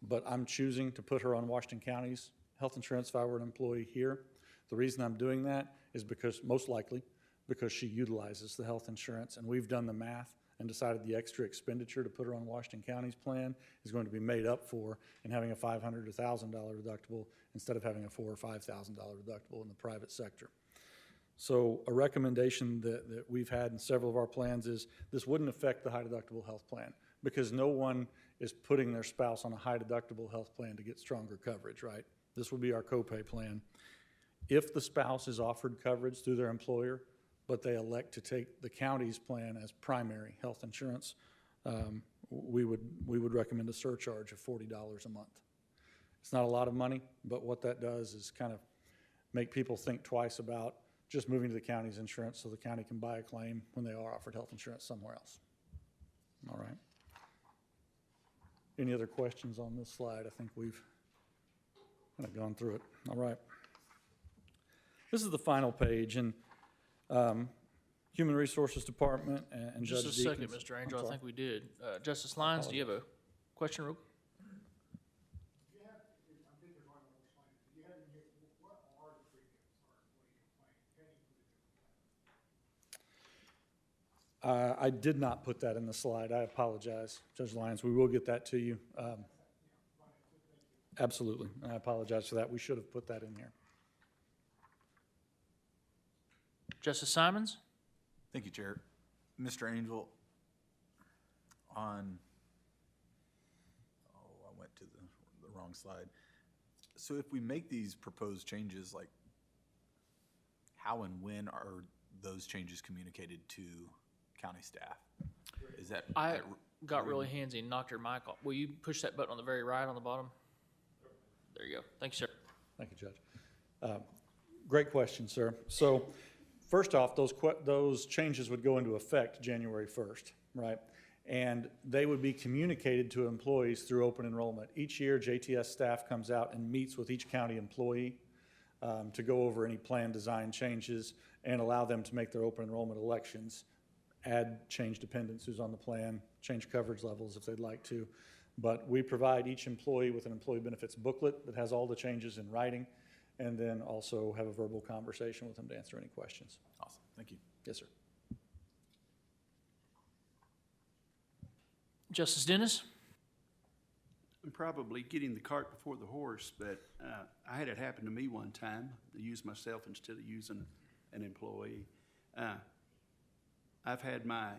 but I'm choosing to put her on Washington County's health insurance if I were an employee here, the reason I'm doing that is because, most likely, because she utilizes the health insurance, and we've done the math and decided the extra expenditure to put her on Washington County's plan is going to be made up for in having a $500 to $1,000 deductible instead of having a $4,000 or $5,000 deductible in the private sector. So a recommendation that we've had in several of our plans is this wouldn't affect the high deductible health plan because no one is putting their spouse on a high deductible health plan to get stronger coverage, right? This would be our copay plan. If the spouse is offered coverage through their employer, but they elect to take the county's plan as primary health insurance, we would recommend a surcharge of $40 a month. It's not a lot of money, but what that does is kind of make people think twice about just moving to the county's insurance so the county can buy a claim when they are offered health insurance somewhere else. All right. Any other questions on this slide? I think we've kind of gone through it. All right. This is the final page, and Human Resources Department and Judge Just a second, Deakins. Mr. Angel, I think we did. Justice Lyons, do you have a question, real? I did not put that in the slide. I apologize, Judge Lyons. We will get that to you. Absolutely. I apologize for that. We should have put that in here. Justice Simons? Thank you, Chair. Mr. Angel, I went to the wrong slide. So if we make these proposed changes, like how and when are those changes communicated to county staff? Is that? I got really handsy and knocked your mic off. Will you push that button on the very right on the bottom? There you go. Thank you, sir. Thank you, Judge. Great question, sir. So first off, those changes would go into effect January 1st, right? And they would be communicated to employees through open enrollment. Each year, JTS staff comes out and meets with each county employee to go over any plan design changes and allow them to make their open enrollment elections, change dependents who's on the plan, change coverage levels if they'd like to. But we provide each employee with an employee benefits booklet that has all the changes in writing, and then also have a verbal conversation with them to answer any questions. Awesome. Thank you. Yes, sir. Justice Dennis? I'm probably getting the cart before the horse, but I had it happen to me one time, to use myself instead of using an employee. I've had my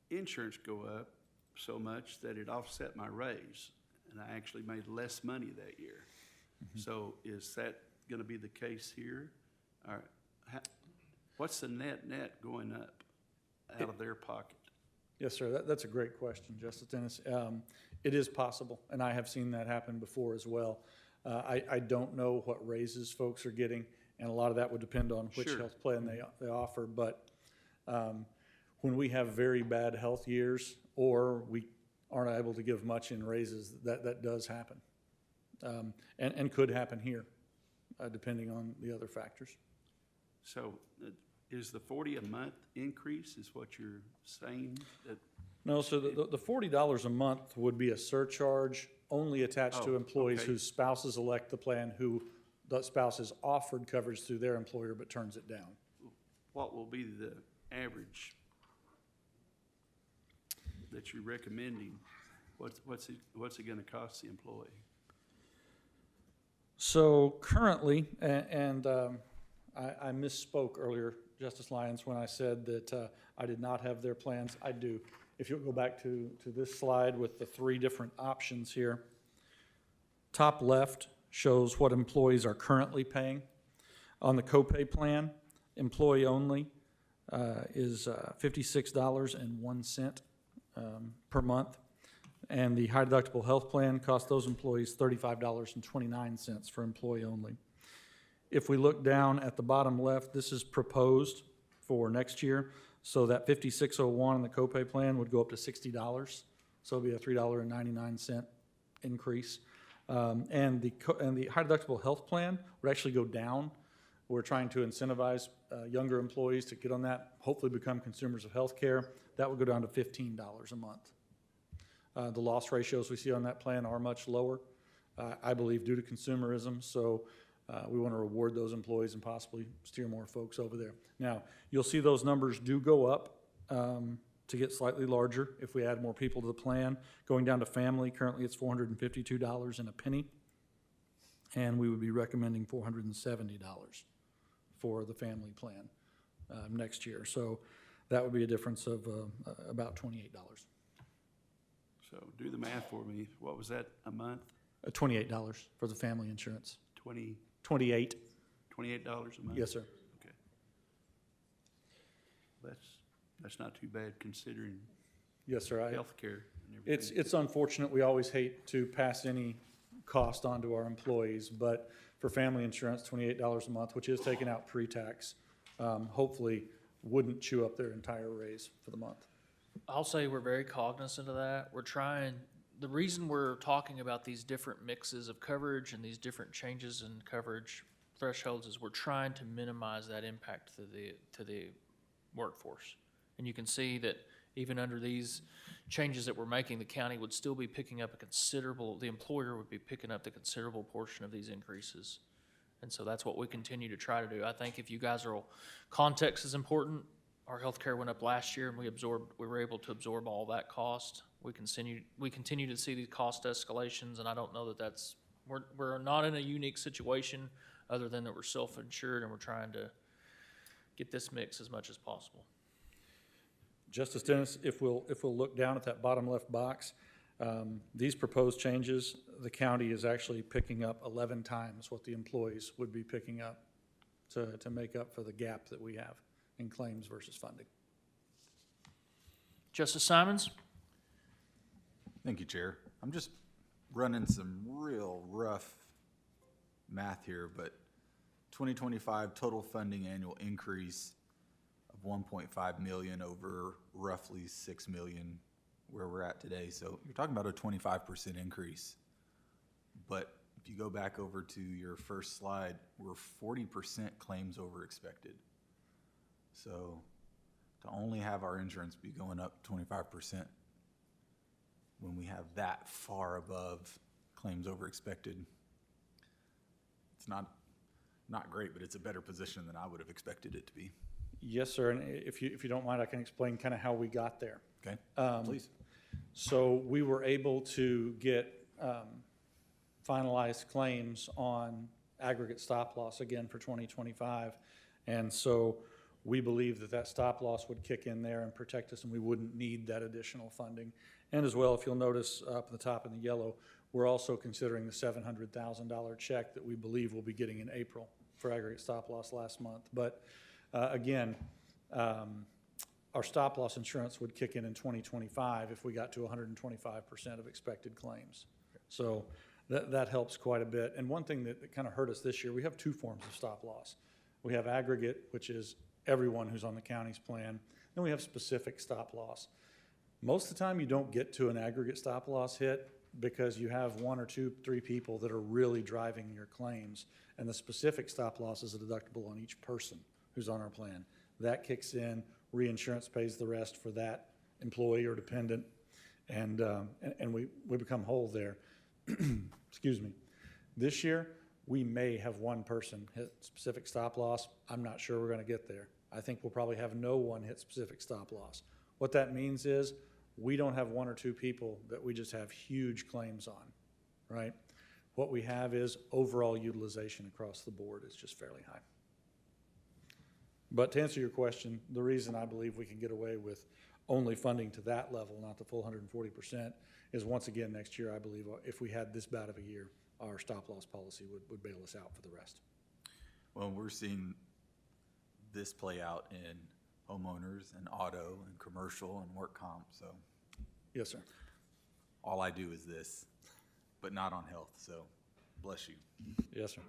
insurance go up so much that it offset my raise, and I actually made less money that year. Mm-hmm. So is that going to be the case here? Or what's the net going up out of their pocket? Yes, sir. That's a great question, Justice Dennis. It is possible, and I have seen that happen before as well. I don't know what raises folks are getting, and a lot of that would depend on which Sure. health plan they offer, but When we have very bad health years, or we aren't able to give much in raises, that does happen. And could happen here, depending on the other factors. So is the 40 a month increase is what you're saying? That No, so the $40 a month would be a surcharge only attached to Oh, employees okay. whose spouses elect the plan, who the spouse is offered coverage through their employer but turns it down. What will be the average that you're recommending? What's it gonna cost the employee? So currently, I misspoke earlier, Justice Lyons, when I said that I did not have their plans. I do. If you'll go back to this slide with the three different options here. Top left shows what employees are currently paying. On the copay plan, employee only is $56.01 per month. And the high deductible health plan costs those employees $35.29 for employee only. If we look down at the bottom left, this is proposed for next year. So that $56.01 in the copay plan would go up to $60. So it'd be a $3.99 increase. And the high deductible health plan would actually go down. We're trying to incentivize younger employees to get on that, hopefully become consumers of health care. That would go down to $15 a month. The loss ratios we see on that plan are much lower, I believe, due to consumerism. So we want to reward those employees and possibly steer more folks over there. Now, you'll see those numbers do go up to get slightly larger if we add more people to the plan. Going down to family, currently it's $452 and a penny, and we would be recommending $470 for the family plan next year. So that would be a difference of about $28. So do the math for me. What was that a month? $28 for the family insurance. 28 $28. a month? Yes, sir. Okay. That's not too bad considering Yes, sir. healthcare and everything. It's unfortunate. We always hate to pass any cost on to our employees, but for family insurance, $28 a month, which is taken out pre-tax, hopefully wouldn't chew up their entire raise for the month. I'll say we're very cognizant of that. We're trying, the reason we're talking about these different mixes of coverage and these different changes in coverage thresholds is we're trying to minimize that impact to the workforce. And you can see that even under these changes that we're making, the county would still be picking up the employer would be picking up the considerable portion of these increases. And so that's what we continue to try to do. I think if you guys are, context is important. Our healthcare went up last year and we were able to absorb all that cost. We continue to see these cost escalations, and I don't know that we're not in a unique situation other than that we're self-insured and we're trying to get this mix as much as possible. Justice Dennis, if we'll look down at that bottom left box, these proposed changes, the county is actually picking up 11 times what the employees would be picking up to make up for the gap that we have in claims versus funding. Justice Simons? Thank you, Chair. I'm just running some real rough math here, but 2025 total funding annual increase of 1.5 million over roughly 6 million where we're at today. So you're talking about a 25% increase. But if you go back over to your first slide, we're 40% claims over expected. So to only have our insurance be going up 25% when we have that far above claims over expected, it's not great, but it's a better position than I would have expected it to be. Yes, sir, and if you don't mind, I can explain kind of how we got there. Okay, please. So we were able to get finalized claims on aggregate stop loss again for 2025, and so we believe that stop loss would kick in there and protect us, and we wouldn't need that additional funding. And as well, if you'll notice up at the top in the yellow, we're also considering the $700,000 check that we believe we'll be getting in April for aggregate stop loss last month. But again, our stop loss insurance would kick in 2025 if we got to 125% of expected claims. So that helps quite a bit. And one thing that kind of hurt us this year, we have two forms of stop loss. We have aggregate, which is everyone who's on the county's plan. Then we have specific stop loss. Most of the time, you don't get to an aggregate stop loss hit because you have 1 or 2, 3 people that are really driving your claims. And the specific stop loss is a deductible on each person who's on our plan. That kicks in, reinsurance pays the rest for that employee or dependent, and we become whole there. Excuse me. This year, we may have 1 person hit specific stop loss. I'm not sure we're going to get there. I think we'll probably have no one hit specific stop loss. What that means is we don't have 1 or 2 people that we just have huge claims on, right? What we have is overall utilization across the board is just fairly high. But to answer your question, the reason I believe we can get away with only funding to that level, not the full 140%, is once again next year, I believe if we had this bad of a year, our stop loss policy would bail us out for the rest. Well, we're seeing this play out in homeowners and auto and commercial and work comp, so Yes, sir. all I do is this, but not on health, so bless you. Yes, sir.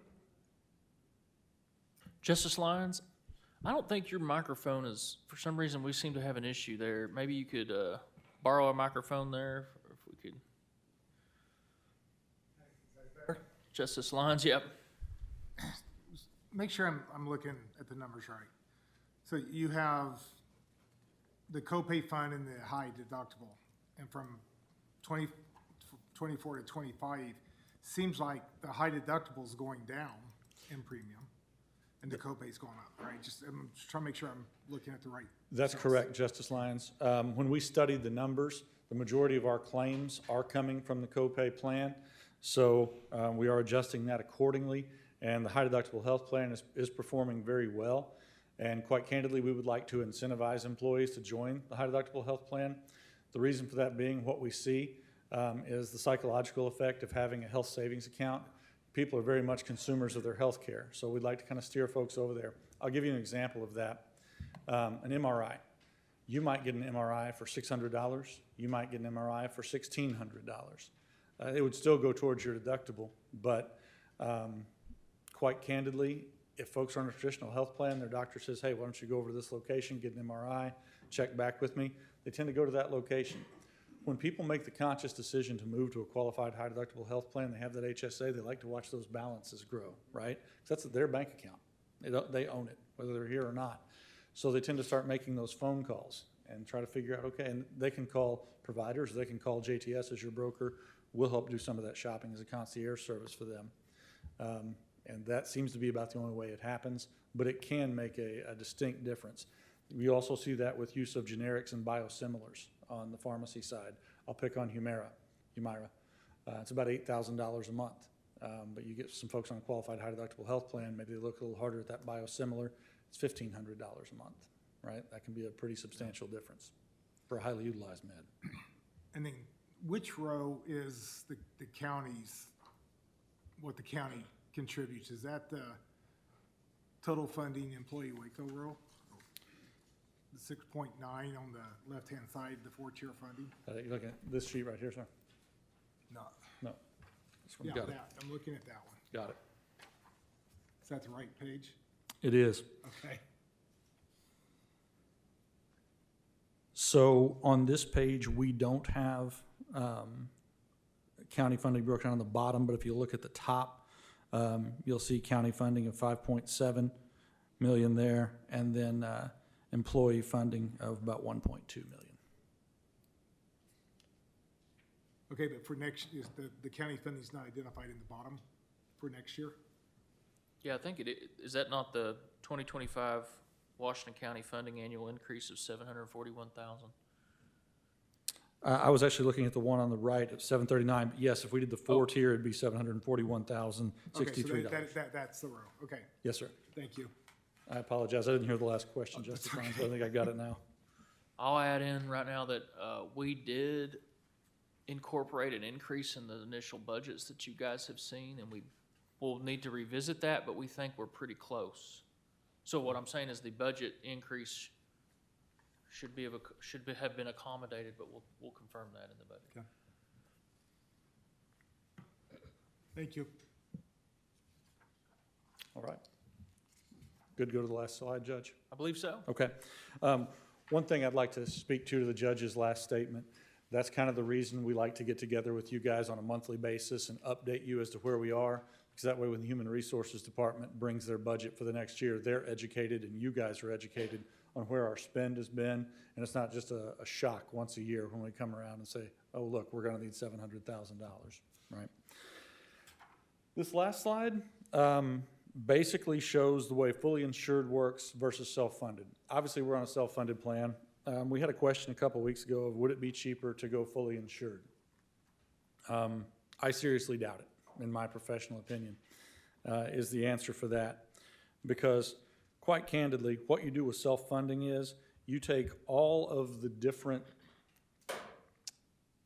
Justice Lyons, I don't think your microphone is, for some reason, we seem to have an issue there. Maybe you could borrow a microphone there, if we could. Justice Lyons, yep. Make sure I'm looking at the numbers right. So you have the copay fund and the high deductible, and from 24 to 25, seems like the high deductible is going down in premium, and the copay's going up, right? I'm just trying to make sure I'm looking at the right. That's correct, Justice Lyons. When we studied the numbers, the majority of our claims are coming from the copay plan. So we are adjusting that accordingly. And the high deductible health plan is performing very well. And quite candidly, we would like to incentivize employees to join the high deductible health plan. The reason for that being what we see is the psychological effect of having a health savings account. People are very much consumers of their health care. So we'd like to kind of steer folks over there. I'll give you an example of that. An MRI. You might get an MRI for $600. You might get an MRI for $1,600. It would still go towards your deductible, but quite candidly, if folks are on a traditional health plan, their doctor says, hey, why don't you go over to this location, get an MRI, check back with me, they tend to go to that location. When people make the conscious decision to move to a qualified high deductible health plan, they have that HSA, they like to watch those balances grow, right? Because that's their bank account. They own it, whether they're here or not. So they tend to start making those phone calls and try to figure out, okay, and they can call providers, they can call JTS as your broker. We'll help do some of that shopping as a concierge service for them. And that seems to be about the only way it happens, but it can make a distinct difference. We also see that with use of generics and biosimilars on the pharmacy side. I'll pick on Humira. It's about $8,000 a month. But you get some folks on a qualified high deductible health plan, maybe they look a little harder at that biosimilar. It's $1,500 a month, right? That can be a pretty substantial difference for a highly utilized med. And then which row is the county's, what the county contributes? Is that the total funding employee WACO row? The 6.9 on the left-hand side, the 4-tier funding? You looking at this sheet right here, sir? No. No. This one. Yeah, Got it. that, I'm looking at that one. Got it. Is that the right page? It is. Okay. So on this page, we don't have county funding broken down on the bottom, but if you look at the top, you'll see county funding of 5.7 million there, and then employee funding of about 1.2 million. Okay, but for next, is the county funding's not identified in the bottom for next year? Yeah, I think is that not the 2025 Washington County funding annual increase of $741,000? I was actually looking at the one on the right at 739, but yes, if we did the 4-tier, it'd be $741,063. Okay, so that's the row, okay, Yes, sir. thank you. I apologize. I didn't hear the last question, Justice Lyons, but I think I got it now. I'll add in right now that we did incorporate an increase in the initial budgets that you guys have seen, and we'll need to revisit that, but we think we're pretty close. So what I'm saying is the budget increase should have been accommodated, but we'll confirm that in the budget. Okay. Thank you. All right. Good to go to the last slide, Judge? I believe so. Okay. One thing I'd like to speak to the judge's last statement. That's kind of the reason we like to get together with you guys on a monthly basis and update you as to where we are. Because that way when the Human Resources Department brings their budget for the next year, they're educated and you guys are educated on where our spend has been. And it's not just a shock once a year when we come around and say, oh, look, we're gonna need $700,000, right? This last slide basically shows the way fully insured works versus self-funded. Obviously, we're on a self-funded plan. We had a question a couple weeks ago of would it be cheaper to go fully insured? I seriously doubt it, in my professional opinion, is the answer for that. Because quite candidly, what you do with self-funding is you take all of the different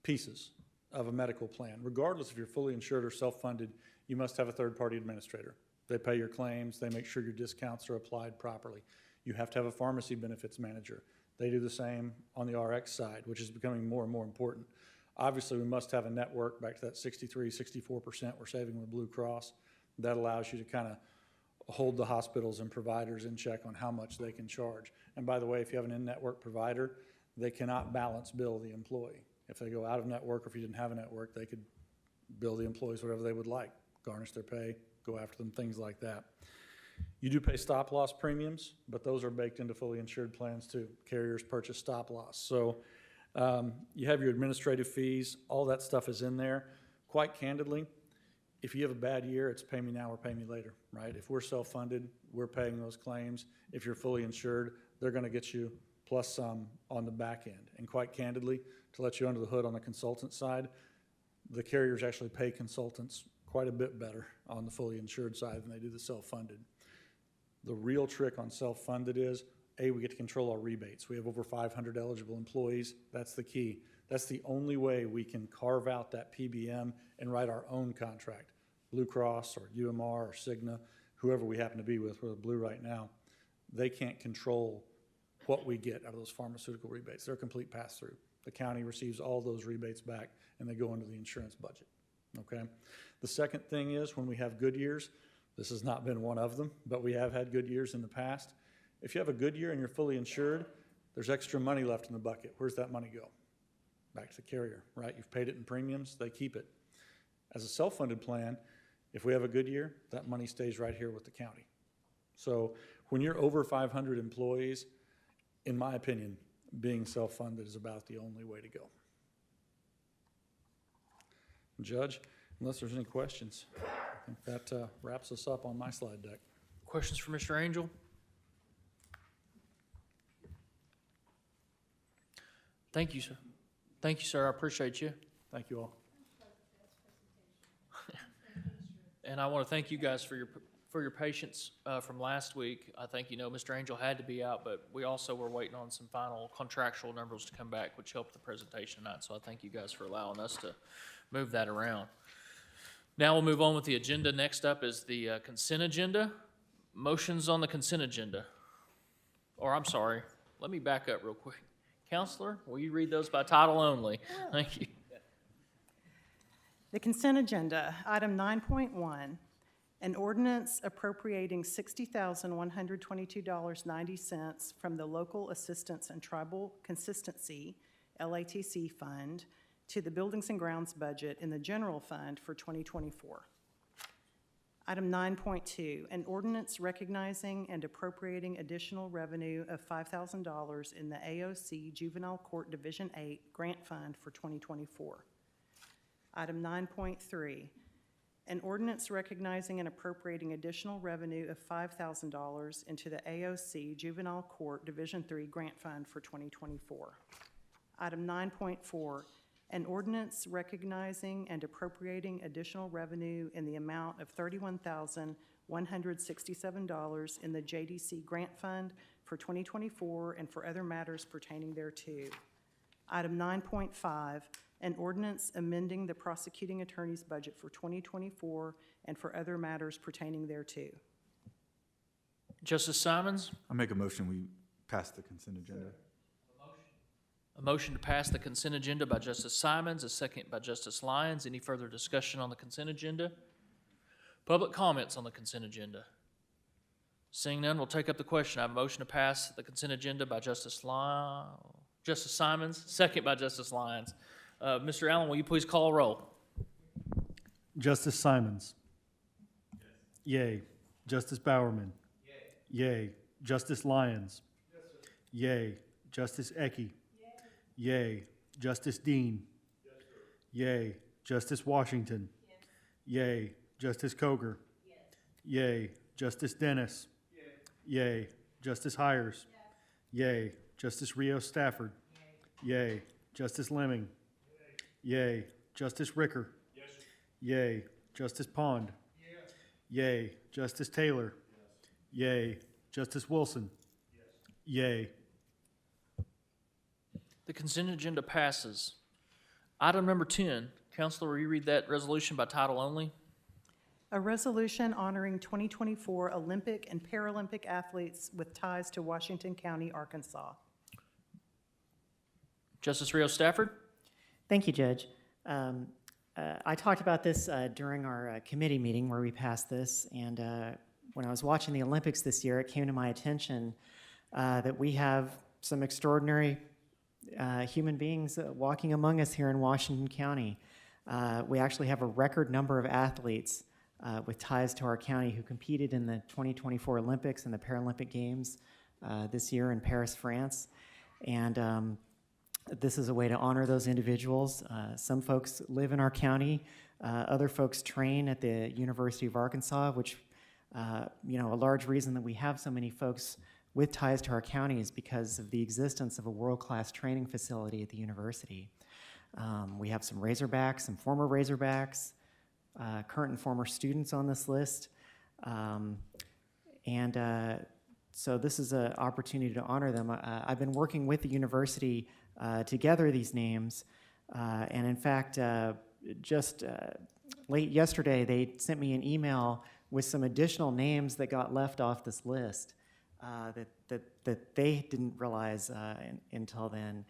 pieces of a medical plan. Regardless if you're fully insured or self-funded, you must have a third-party administrator. They pay your claims, they make sure your discounts are applied properly. You have to have a pharmacy benefits manager. They do the same on the RX side, which is becoming more and more important. Obviously, we must have a network, back to that 63, 64% we're saving with Blue Cross. That allows you to kind of hold the hospitals and providers in check on how much they can charge. And by the way, if you have an in-network provider, they cannot balance bill the employee. If they go out of network or if you didn't have a network, they could bill the employees whatever they would like, garnish their pay, go after them, things like that. You do pay stop-loss premiums, but those are baked into fully insured plans too. Carriers purchase stop-loss. So you have your administrative fees, all that stuff is in there. Quite candidly, if you have a bad year, it's pay me now or pay me later, right? If we're self-funded, we're paying those claims. If you're fully insured, they're gonna get you plus some on the back end. And quite candidly, to let you under the hood on the consultant side, the carriers actually pay consultants quite a bit better on the fully insured side than they do the self-funded. The real trick on self-funded is, A, we get to control our rebates. We have over 500 eligible employees. That's the key. That's the only way we can carve out that PBM and write our own contract. Blue Cross or UMR or Cigna, whoever we happen to be with, we're Blue right now, they can't control what we get out of those pharmaceutical rebates. They're a complete pass-through. The county receives all those rebates back and they go into the insurance budget, okay? The second thing is when we have good years, this has not been one of them, but we have had good years in the past. If you have a good year and you're fully insured, there's extra money left in the bucket. Where's that money go? Back to the carrier, right? You've paid it in premiums, they keep it. As a self-funded plan, if we have a good year, that money stays right here with the county. So when you're over 500 employees, in my opinion, being self-funded is about the only way to go. Judge, unless there's any questions, I think that wraps us up on my slide deck. Questions for Mr. Angel? Thank you, sir. Thank you, sir. I appreciate you. Thank you all. And I want to thank you guys for your patience from last week. I think, you know, Mr. Angel had to be out, but we also were waiting on some final contractual numbers to come back, which helped the presentation tonight. So I thank you guys for allowing us to move that around. Now we'll move on with the agenda. Next up is the consent agenda. Motions on the consent agenda. Or I'm sorry, let me back up real quick. Counselor, will you read those by title only? Thank you. The consent agenda, item 9.1, an ordinance appropriating $60,122.90 from the Local Assistance and Tribal Consistency, LATC Fund, to the Buildings and Grounds budget in the general fund for 2024. Item 9.2, an ordinance recognizing and appropriating additional revenue of $5,000 in the AOC Juvenile Court Division 8 Grant Fund for 2024. Item 9.3, an ordinance recognizing and appropriating additional revenue of $5,000 into the AOC Juvenile Court Division 3 Grant Fund for 2024. Item 9.4, an ordinance recognizing and appropriating additional revenue in the amount of $31,167 in the JDC Grant Fund for 2024 and for other matters pertaining thereto. Item 9.5, an ordinance amending the prosecuting attorney's budget for 2024 and for other matters pertaining thereto. Justice Simons, I make a motion, we pass the consent agenda. a motion to pass the consent agenda by Justice Simons, a second by Justice Lyons. Any further discussion on the consent agenda? Public comments on the consent agenda? Seeing none, we'll take up the question. I have a motion to pass the consent agenda by Justice Simons, second by Justice Lyons. Mr. Allen, will you please call a roll? Justice Simons. Yay. Justice Bowerman. Yay. Justice Lyons. Yay. Justice Ecke. Yay. Justice Dean. Yay. Justice Washington. Yay. Justice Koger. Yay. Justice Dennis. Yay. Justice Hires. Yay. Justice Rios Stafford. Yay. Justice Lemming. Yay. Justice Ricker. Yay. Justice Pond. Yay. Justice Taylor. Yay. Justice Wilson. Yay. The consent agenda passes. Item number 10, Counselor, will you read that resolution by title only? A resolution honoring 2024 Olympic and Paralympic athletes with ties to Washington County, Arkansas. Justice Rios Stafford? Thank you, Judge. I talked about this during our committee meeting where we passed this, and when I was watching the Olympics this year, it came to my attention that we have some extraordinary human beings walking among us here in Washington County. We actually have a record number of athletes with ties to our county who competed in the 2024 Olympics and the Paralympic Games this year in Paris, France. And this is a way to honor those individuals. Some folks live in our county. Other folks train at the University of Arkansas, which, a large reason that we have so many folks with ties to our county is because of the existence of a world-class training facility at the university. We have some Razorbacks, some former Razorbacks, current and former students on this list. So this is an opportunity to honor them. I've been working with the university to gather these names, and in fact, just late yesterday, they sent me an email with some additional names that got left off this list that they didn't realize until then.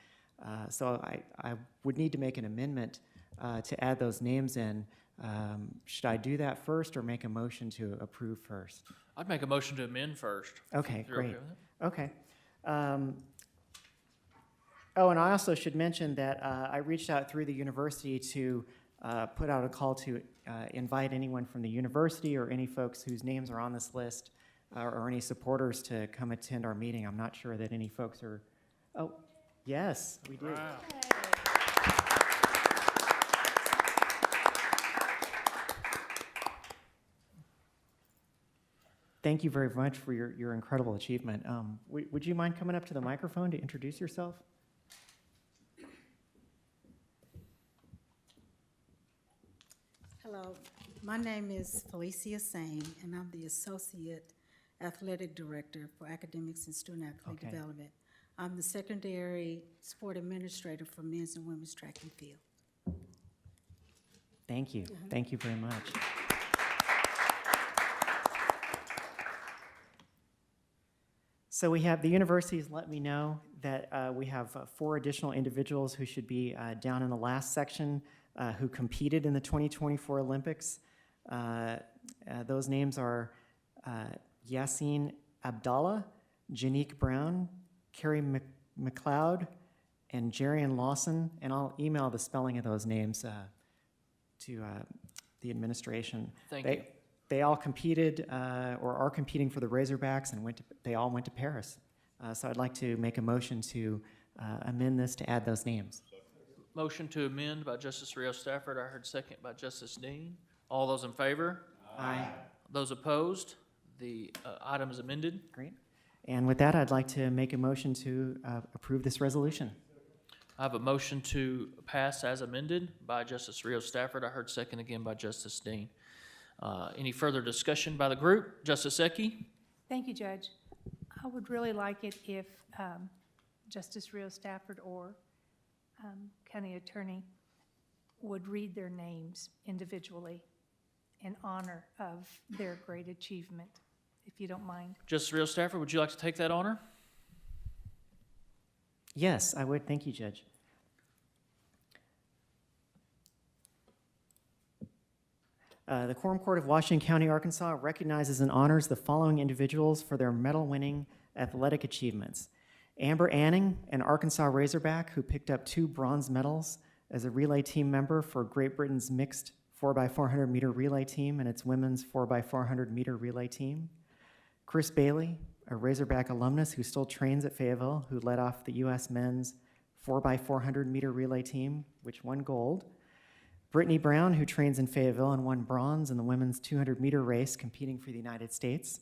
So I would need to make an amendment to add those names in. Should I do that first or make a motion to approve first? I'd make a motion to amend first. Okay, If you're okay great. with it. Okay. Oh, and I also should mention that I reached out through the university to put out a call to invite anyone from the university or any folks whose names are on this list or any supporters to come attend our meeting. I'm not sure that any folks are, oh, yes, we do. Wow. Thank you very much for your incredible achievement. Would you mind coming up to the microphone to introduce yourself? Hello, my name is Felicia Sane, and I'm the Associate Athletic Director for Academics and Student Athlete Okay. Development. I'm the Secondary Sport Administrator for Men's and Women's Track and Field. Thank you. Thank you very much. So we have, the university has let me know that we have 4 additional individuals who should be down in the last section who competed in the 2024 Olympics. Those names are Yassine Abdallah, Janique Brown, Carrie McLeod, and Jerian Lawson, and I'll email the spelling of those names to the administration. Thank you. They all competed or are competing for the Razorbacks, and they all went to Paris. So I'd like to make a motion to amend this to add those names. Motion to amend by Justice Rios Stafford. I heard second by Justice Dean. All those in favor? Aye. Those opposed? The item is amended. Great. And with that, I'd like to make a motion to approve this resolution. I have a motion to pass as amended by Justice Rios Stafford. I heard second again by Justice Dean. Any further discussion by the group? Justice Ecke? Thank you, Judge. I would really like it if Justice Rios Stafford or County Attorney would read their names individually in honor of their great achievement, if you don't mind. Justice Rios Stafford, would you like to take that honor? Yes, I would. Thank you, Judge. The Quorum Court of Washington County, Arkansas recognizes and honors the following individuals for their medal-winning athletic achievements. Amber Anning, an Arkansas Razorback who picked up 2 bronze medals as a relay team member for Great Britain's mixed 4x400 meter relay team and its women's 4x400 meter relay team. Chris Bailey, a Razorback alumnus who still trains at Fayetteville, who led off the U.S. men's 4x400 meter relay team, which won gold. Brittany Brown, who trains in Fayetteville and won bronze in the women's 200 meter race competing for the United States.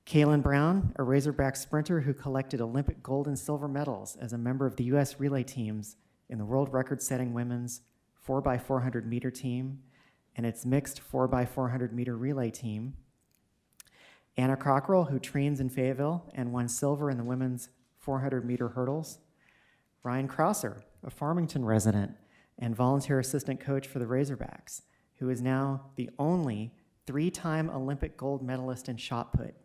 Kaylin Brown, a Razorback sprinter who collected Olympic gold and silver medals as a member of the U.S. relay teams in the world record-setting women's 4x400 meter team and its mixed 4x400 meter relay team. Anna Cockrell, who trains in Fayetteville and won silver in the women's 400 meter hurdles. Ryan Krauser, a Farmington resident and volunteer assistant coach for the Razorbacks, who is now the only 3-time Olympic gold medalist in shot put.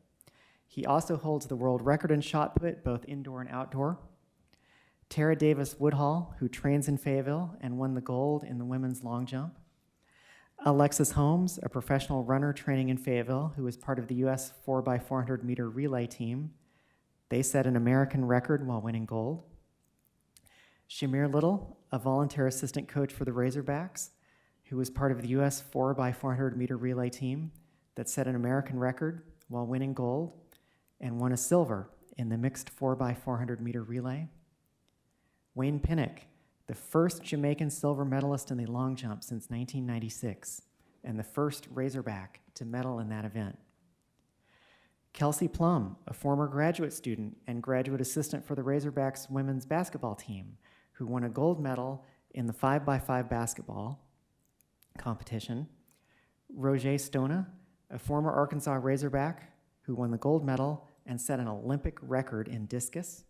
He also holds the world record in shot put, both indoor and outdoor. Tara Davis Woodhall, who trains in Fayetteville and won the gold in the women's long jump. Alexis Holmes, a professional runner training in Fayetteville, who is part of the U.S. 4x400 meter relay team. They set an American record while winning gold. Shamir Little, a volunteer assistant coach for the Razorbacks, who was part of the U.S. 4x400 meter relay team that set an American record while winning gold and won a silver in the mixed 4x400 meter relay. Wayne Pinnock, the first Jamaican silver medalist in the long jump since 1996, and the first Razorback to medal in that event. Kelsey Plum, a former graduate student and graduate assistant for the Razorbacks women's basketball team, who won a gold medal in the 5x5 basketball competition. Roger Stona, a former Arkansas Razorback, who won the gold medal and set an Olympic record in discus.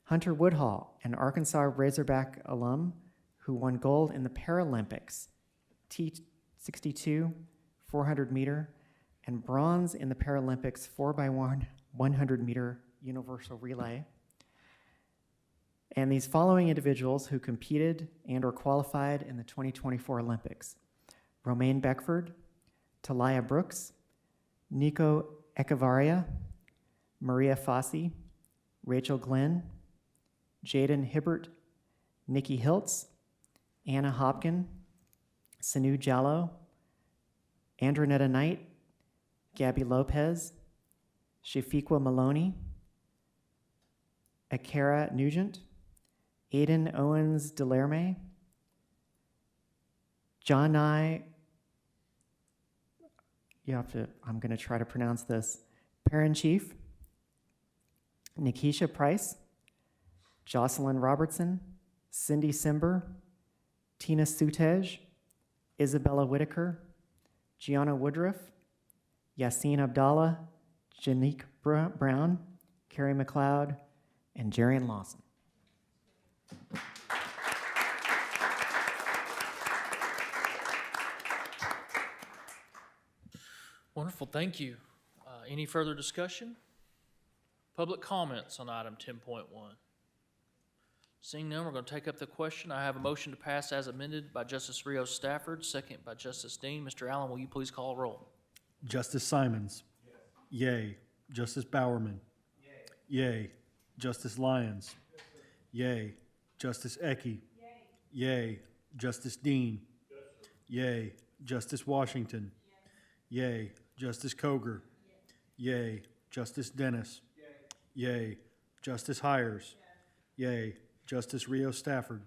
Hunter Woodhall, an Arkansas Razorback alum who won gold in the Paralympics, T62, 400 meter, and bronze in the Paralympics 4x100 meter universal relay. And these following individuals who competed and or qualified in the 2024 Olympics: Romaine Beckford, Talia Brooks, Nico Echevarria, Maria Fossey, Rachel Glenn, Jaden Hibbert, Nikki Hiltz, Anna Hopkin, Sanu Jallo, Andronetta Knight, Gabby Lopez, Shafiqua Maloney, Akara Nugent, Aiden Owens Delerme, John Nye, I'm going to try to pronounce this, Parent Chief, Nikisha Price, Jocelyn Robertson, Cindy Simber, Tina Sutej, Isabella Whitaker, Gianna Woodruff, Yassine Abdallah, Janique Brown, Carrie McLeod, and Jarian Lawson. Wonderful, thank you. Any further discussion? Public comments on item 10.1. Seeing none, we're going to take up the question. I have a motion to pass as amended by Justice Rios Stafford, second by Justice Dean. Mr. Allen, will you please call a roll? Justice Simons. Yes. Yay. Justice Bowerman. Yay. Yay. Justice Lyons. Yes, yay. Justice Ecke. Yay. Yay. Justice Dean. Yes, yay. Justice Washington. Yes. Yay. Justice Koger. Yes. Yay. Justice Dennis. Yay. Yay. Justice Hires. Yes. Yay. Justice Rios Stafford.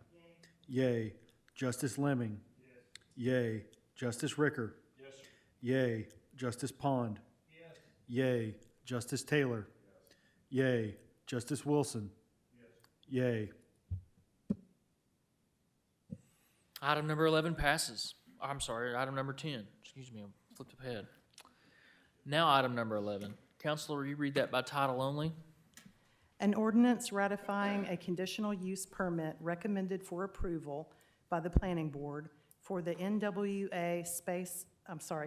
Yay. Yay. Justice Lemming. Yes. Yay. Justice Ricker. Yes. Yay. Justice Pond. Yes. Yay. Justice Taylor. Yes. Yay. Justice Wilson. Yes. Yay. Item number 11 passes. I'm sorry, item number 10. Excuse me, I flipped ahead. Now item number 11. Counselor, will you read that by title only? An ordinance ratifying a conditional use permit recommended for approval by the Planning Board for the NWA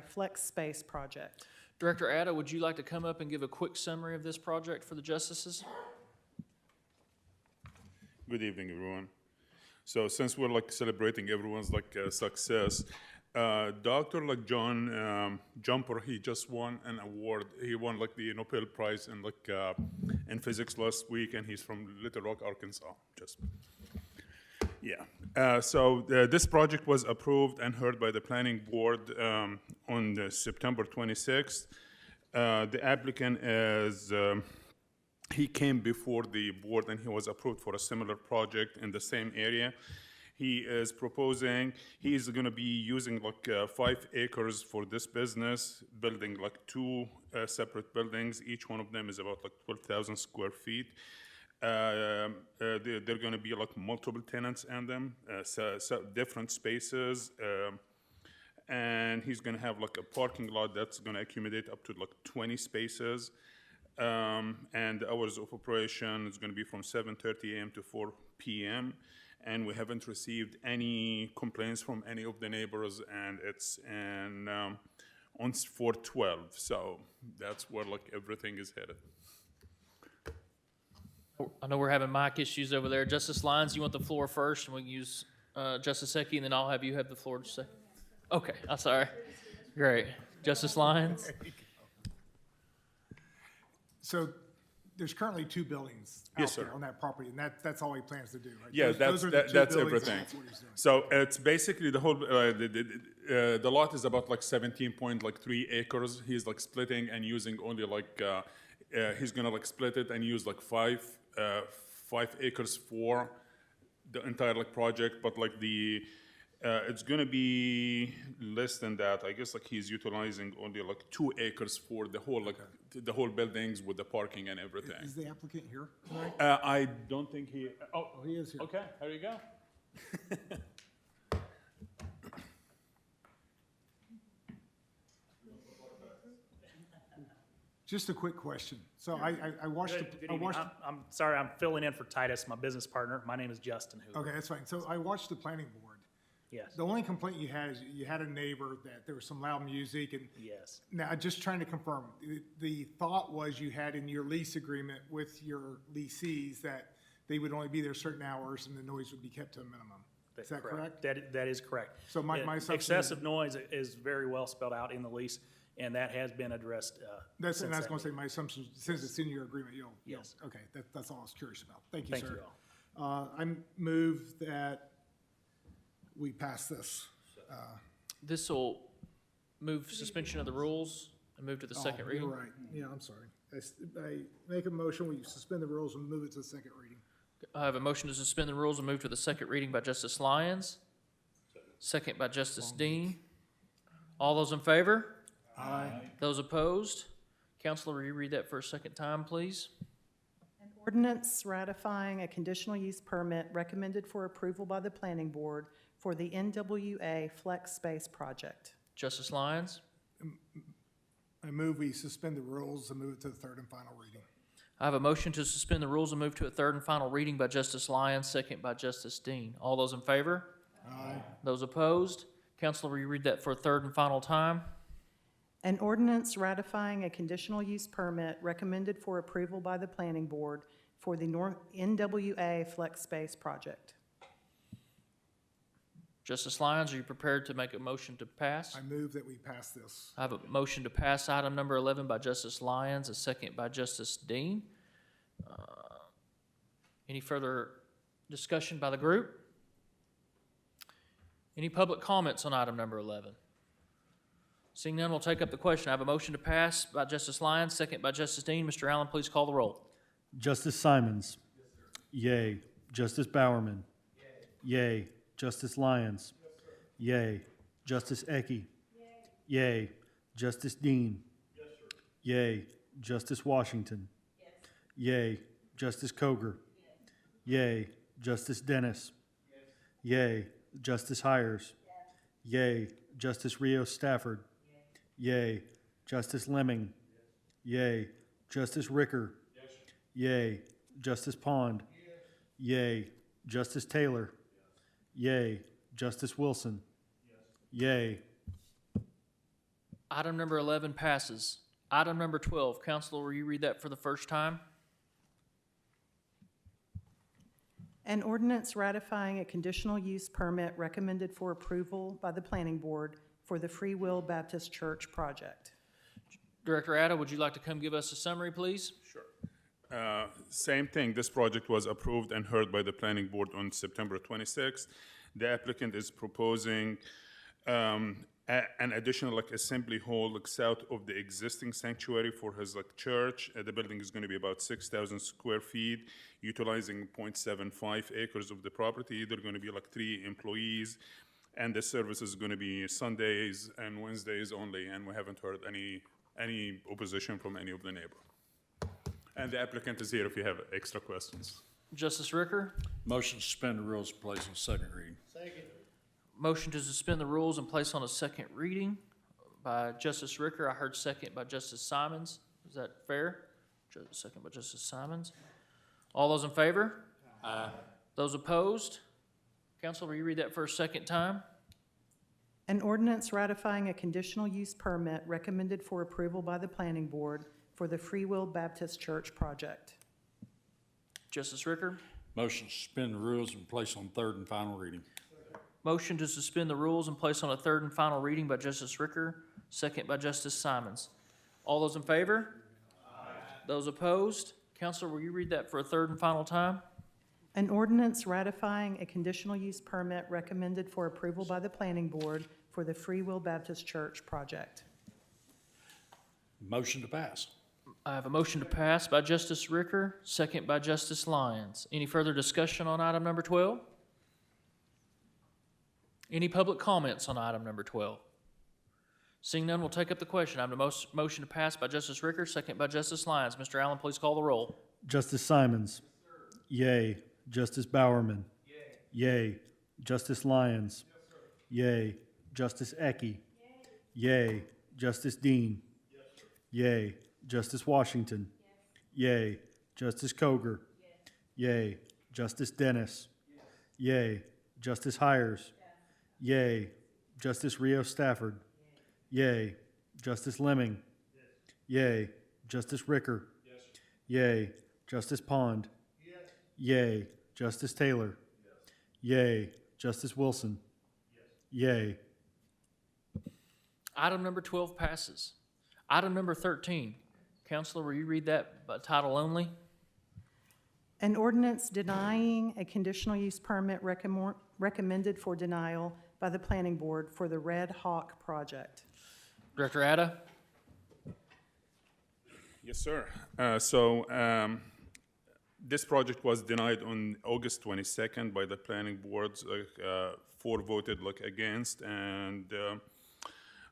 Flex Space project. Director Adda, would you like to come up and give a quick summary of this project for the justices? Good evening, everyone. So since we're celebrating everyone's success, Dr. like John Jumper, he just won an award. He won like the Nobel Prize in physics last week, and he's from Little Rock, Arkansas. Just yeah. So this project was approved and heard by the planning board on September 26th. The applicant is. He came before the board and he was approved for a similar project in the same area. He is proposing, he is going to be using like 5 acres for this business, building like 2 separate buildings. Each one of them is about like 12,000 square feet. They're going to be like multiple tenants in them, so different spaces. And he's going to have like a parking lot that's going to accumulate up to like 20 spaces. And the hours of operation is going to be from 7:30 a.m. to 4 p.m. And we haven't received any complaints from any of the neighbors, and it's on 4/12. So that's where like everything is headed. I know we're having mic issues over there. Justice Lyons, you want the floor first, and we can use Justice Ecke, and then I'll have you have the floor to say. Okay, I'm sorry. Great. Justice Lyons? So there's currently 2 buildings Yes, out there sir. on that property, and that's all he plans to do, right? Yeah, Those are the 2 that's buildings, and everything. that's what he's doing. So it's basically the whole the lot is about like 17.3 acres. He's like splitting and using only like he's gonna like split it and use like 5 acres for the entire like project, but like the it's gonna be less than that. I guess like he's utilizing only like 2 acres for the whole like the whole buildings with the parking and everything. Is the applicant here tonight? I don't think he. Oh, he is here. Okay, there you go. Just a quick question. So I watched, Good evening. I'm sorry, I'm filling in for Titus, my business partner. My name is Justin Hoover. Okay, that's fine. So I watched the planning board. Yes. The only complaint you had is you had a neighbor that there was some loud music and. Yes. Now, just trying to confirm, the thought was you had in your lease agreement with your leasees that they would only be there certain hours and the noise would be kept to a minimum. Is that correct? That is correct. So my assumption is- Excessive noise is very well spelled out in the lease, and that has been addressed That's, and since I was that gonna say, meeting. my assumption, since it's in your agreement, Yes. okay, that's all I was curious about. Thank you, Thank sir. you I move that we pass this. This will move suspension of the rules and move to the second reading. You're right. Yeah, I'm sorry. I make a motion, we suspend the rules and move it to the second reading. I have a motion to suspend the rules and move to the second reading by Justice Lyons, second by Justice Dean. All those in favor? Aye. Those opposed? Counselor, will you read that for a second time, please? An ordinance ratifying a conditional use permit recommended for approval by the planning board for the NWA Flex Space Project. Justice Lyons? I move we suspend the rules and move it to the third and final reading. I have a motion to suspend the rules and move to a third and final reading by Justice Lyons, second by Justice Dean. All those in favor? Aye. Those opposed? Counselor, will you read that for a third and final time? An ordinance ratifying a conditional use permit recommended for approval by the planning board for the NWA Flex Space Project. Justice Lyons, are you prepared to make a motion to pass? I move that we pass this. I have a motion to pass item number 11 by Justice Lyons, a second by Justice Dean. Any further discussion by the group? Any public comments on item number 11? Seeing none, we'll take up the question. I have a motion to pass by Justice Lyons, second by Justice Dean. Mr. Allen, please call the roll. Justice Simons. Yay. Justice Bowerman. Yay. Justice Lyons. Yay. Justice Ecke. Yay. Justice Dean. Yay. Justice Washington. Yay. Justice Koger. Yay. Justice Dennis. Yay. Justice Hires. Yay. Justice Rios Stafford. Yay. Justice Lemming. Yay. Justice Ricker. Yay. Justice Pond. Yay. Justice Taylor. Yay. Justice Wilson. Yay. Item number 11 passes. Item number 12, Counselor, will you read that for the first time? An ordinance ratifying a conditional use permit recommended for approval by the planning board for the Free Will Baptist Church project. Director Ada, would you like to come give us a summary, please? Sure. Same thing, this project was approved and heard by the planning board on September 26th. The applicant is proposing an additional assembly hall south of the existing sanctuary for his church. The building is going to be about 6,000 square feet, utilizing 0.75 acres of the property. There are going to be 3 employees, and the service is going to be Sundays and Wednesdays only, and we haven't heard any opposition from any of the neighbors. And the applicant is here if you have extra questions. Justice Ricker? Motion to suspend the rules and place on second reading. Motion to suspend the rules and place on a second reading by Justice Ricker. I heard second by Justice Simons. Is that fair? Second by Justice Simons. All those in favor? Aye. Those opposed? Counsel, will you read that for a second time? An ordinance ratifying a conditional use permit recommended for approval by the planning board for the Free Will Baptist Church project. Justice Ricker? Motion to suspend the rules and place on third and final reading. Motion to suspend the rules and place on a third and final reading by Justice Ricker, second by Justice Simons. All those in favor? Aye. Those opposed? Counselor, will you read that for a third and final time? An ordinance ratifying a conditional use permit recommended for approval by the planning board for the Free Will Baptist Church project. Motion to pass. I have a motion to pass by Justice Ricker, second by Justice Lyons. Any further discussion on item number 12? Any public comments on item number 12? Seeing none, we'll take up the question. I have a motion to pass by Justice Ricker, second by Justice Lyons. Mr. Allen, please call the roll. Justice Simons. Yay. Justice Bowerman. Yay. Justice Lyons. Yay. Justice Ecke. Yay. Justice Dean. Yay. Justice Washington. Yay. Justice Koger. Yay. Justice Dennis. Yay. Justice Hires. Yay. Justice Rios Stafford. Yay. Justice Lemming. Yay. Justice Ricker. Yay. Justice Pond. Yay. Justice Taylor. Yay. Justice Wilson. Yay. Item number 12 passes. Item number 13. Counselor, will you read that by title only? An ordinance denying a conditional use permit recommended for denial by the planning board for the Red Hawk project. Director Ada? Yes, sir. This project was denied on August 22nd by the planning boards. 4 voted against, and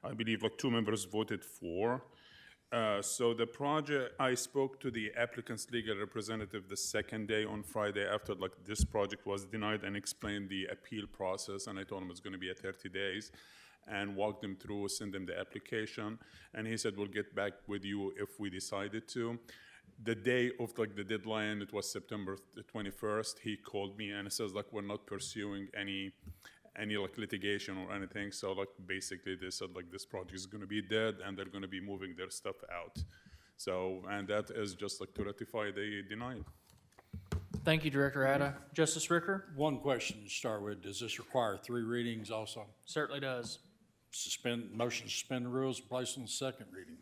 I believe 2 members voted for. So the project, I spoke to the applicant's legal representative the second day on Friday after this project was denied and explained the appeal process, and I told him it's going to be 30 days and walked them through, send them the application, and he said we'll get back with you if we decided to. The day of the deadline, it was September 21st, he called me and says we're not pursuing any litigation or anything. So basically they said this project is going to be dead and they're going to be moving their stuff out. So, and that is just to ratify the denial. Thank you, Director Ada. Justice Ricker? One question to start with. Does this require 3 readings also? Certainly does. Motion to suspend the rules and place on the second reading.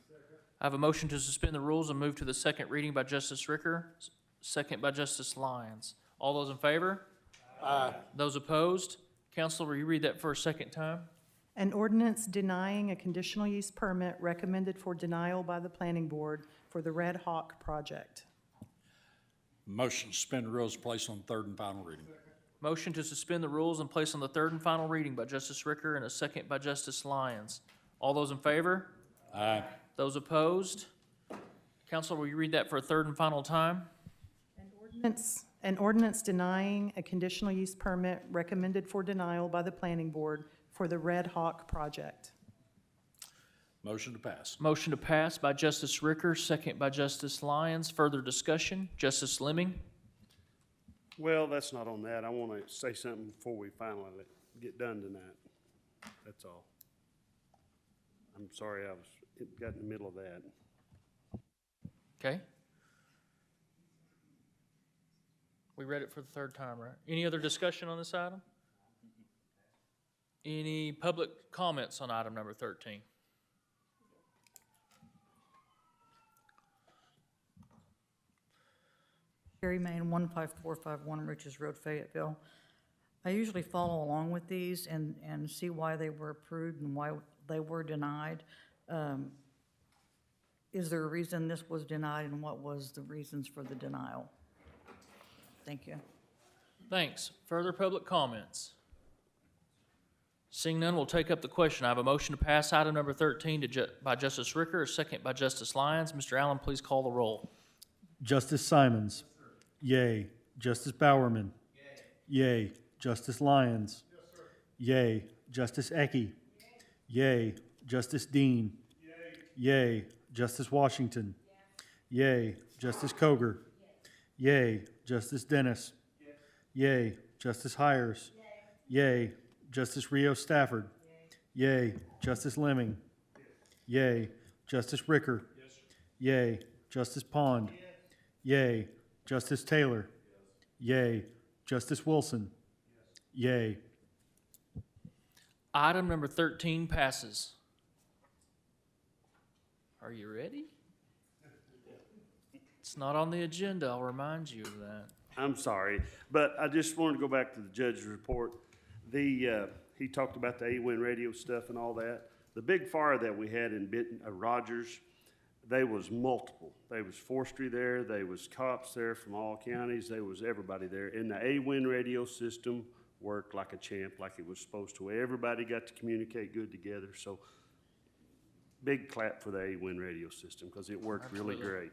I have a motion to suspend the rules and move to the second reading by Justice Ricker, second by Justice Lyons. All those in favor? Aye. Those opposed? Counselor, will you read that for a second time? An ordinance denying a conditional use permit recommended for denial by the planning board for the Red Hawk project. Motion to suspend the rules and place on third and final reading. Motion to suspend the rules and place on the third and final reading by Justice Ricker and a second by Justice Lyons. All those in favor? Aye. Those opposed? Counselor, will you read that for a third and final time? An ordinance denying a conditional use permit recommended for denial by the planning board for the Red Hawk project. Motion to pass. Motion to pass by Justice Ricker, second by Justice Lyons. Further discussion? Justice Lemming? Well, that's not on that. I want to say something before we finally get done tonight. That's all. I'm sorry got in the middle of that. Okay. We read it for the third time, right? Any other discussion on this item? Any public comments on item number 13? Sherry Main, 15451 Riches Road, Fayetteville. I usually follow along with these and see why they were approved and why they were denied. Is there a reason this was denied, and what was the reasons for the denial? Thank you. Thanks. Further public comments? Seeing none, we'll take up the question. I have a motion to pass item number 13 by Justice Ricker, a second by Justice Lyons. Mr. Allen, please call the roll. Justice Simons. Yay. Justice Bowerman. Yay. Justice Lyons. Yay. Justice Ecke. Yay. Justice Dean. Yay. Justice Washington. Yay. Justice Koger. Yay. Justice Dennis. Yay. Justice Hires. Yay. Justice Rios Stafford. Yay. Justice Lemming. Yay. Justice Ricker. Yay. Justice Pond. Yay. Justice Taylor. Yay. Justice Wilson. Yay. Item number 13 passes. Are you ready? It's not on the agenda, I'll remind you of that. I'm sorry, but I just wanted to go back to the judge's report. He talked about the A-Win radio stuff and all that. The big fire that we had in Rogers, they was multiple. They was forestry there, they was cops there from all counties, there was everybody there. And the A-Win radio system worked like a champ, like it was supposed to. Everybody got to communicate good together, so big clap for the A-Win radio system, because it worked really great.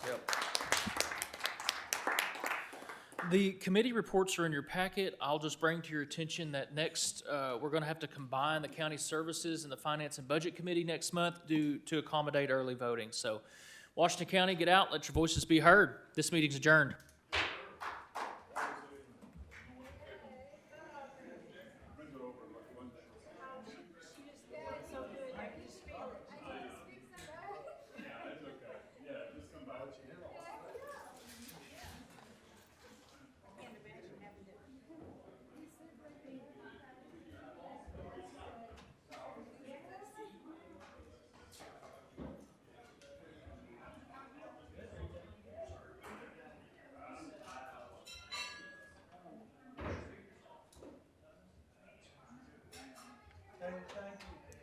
Yep. The committee reports are in your packet. I'll just bring to your attention that next, we're going to have to combine the county services and the finance and budget committee next month to accommodate early voting. So Washington County, get out, let your voices be heard. This meeting's adjourned.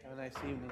Have a nice evening.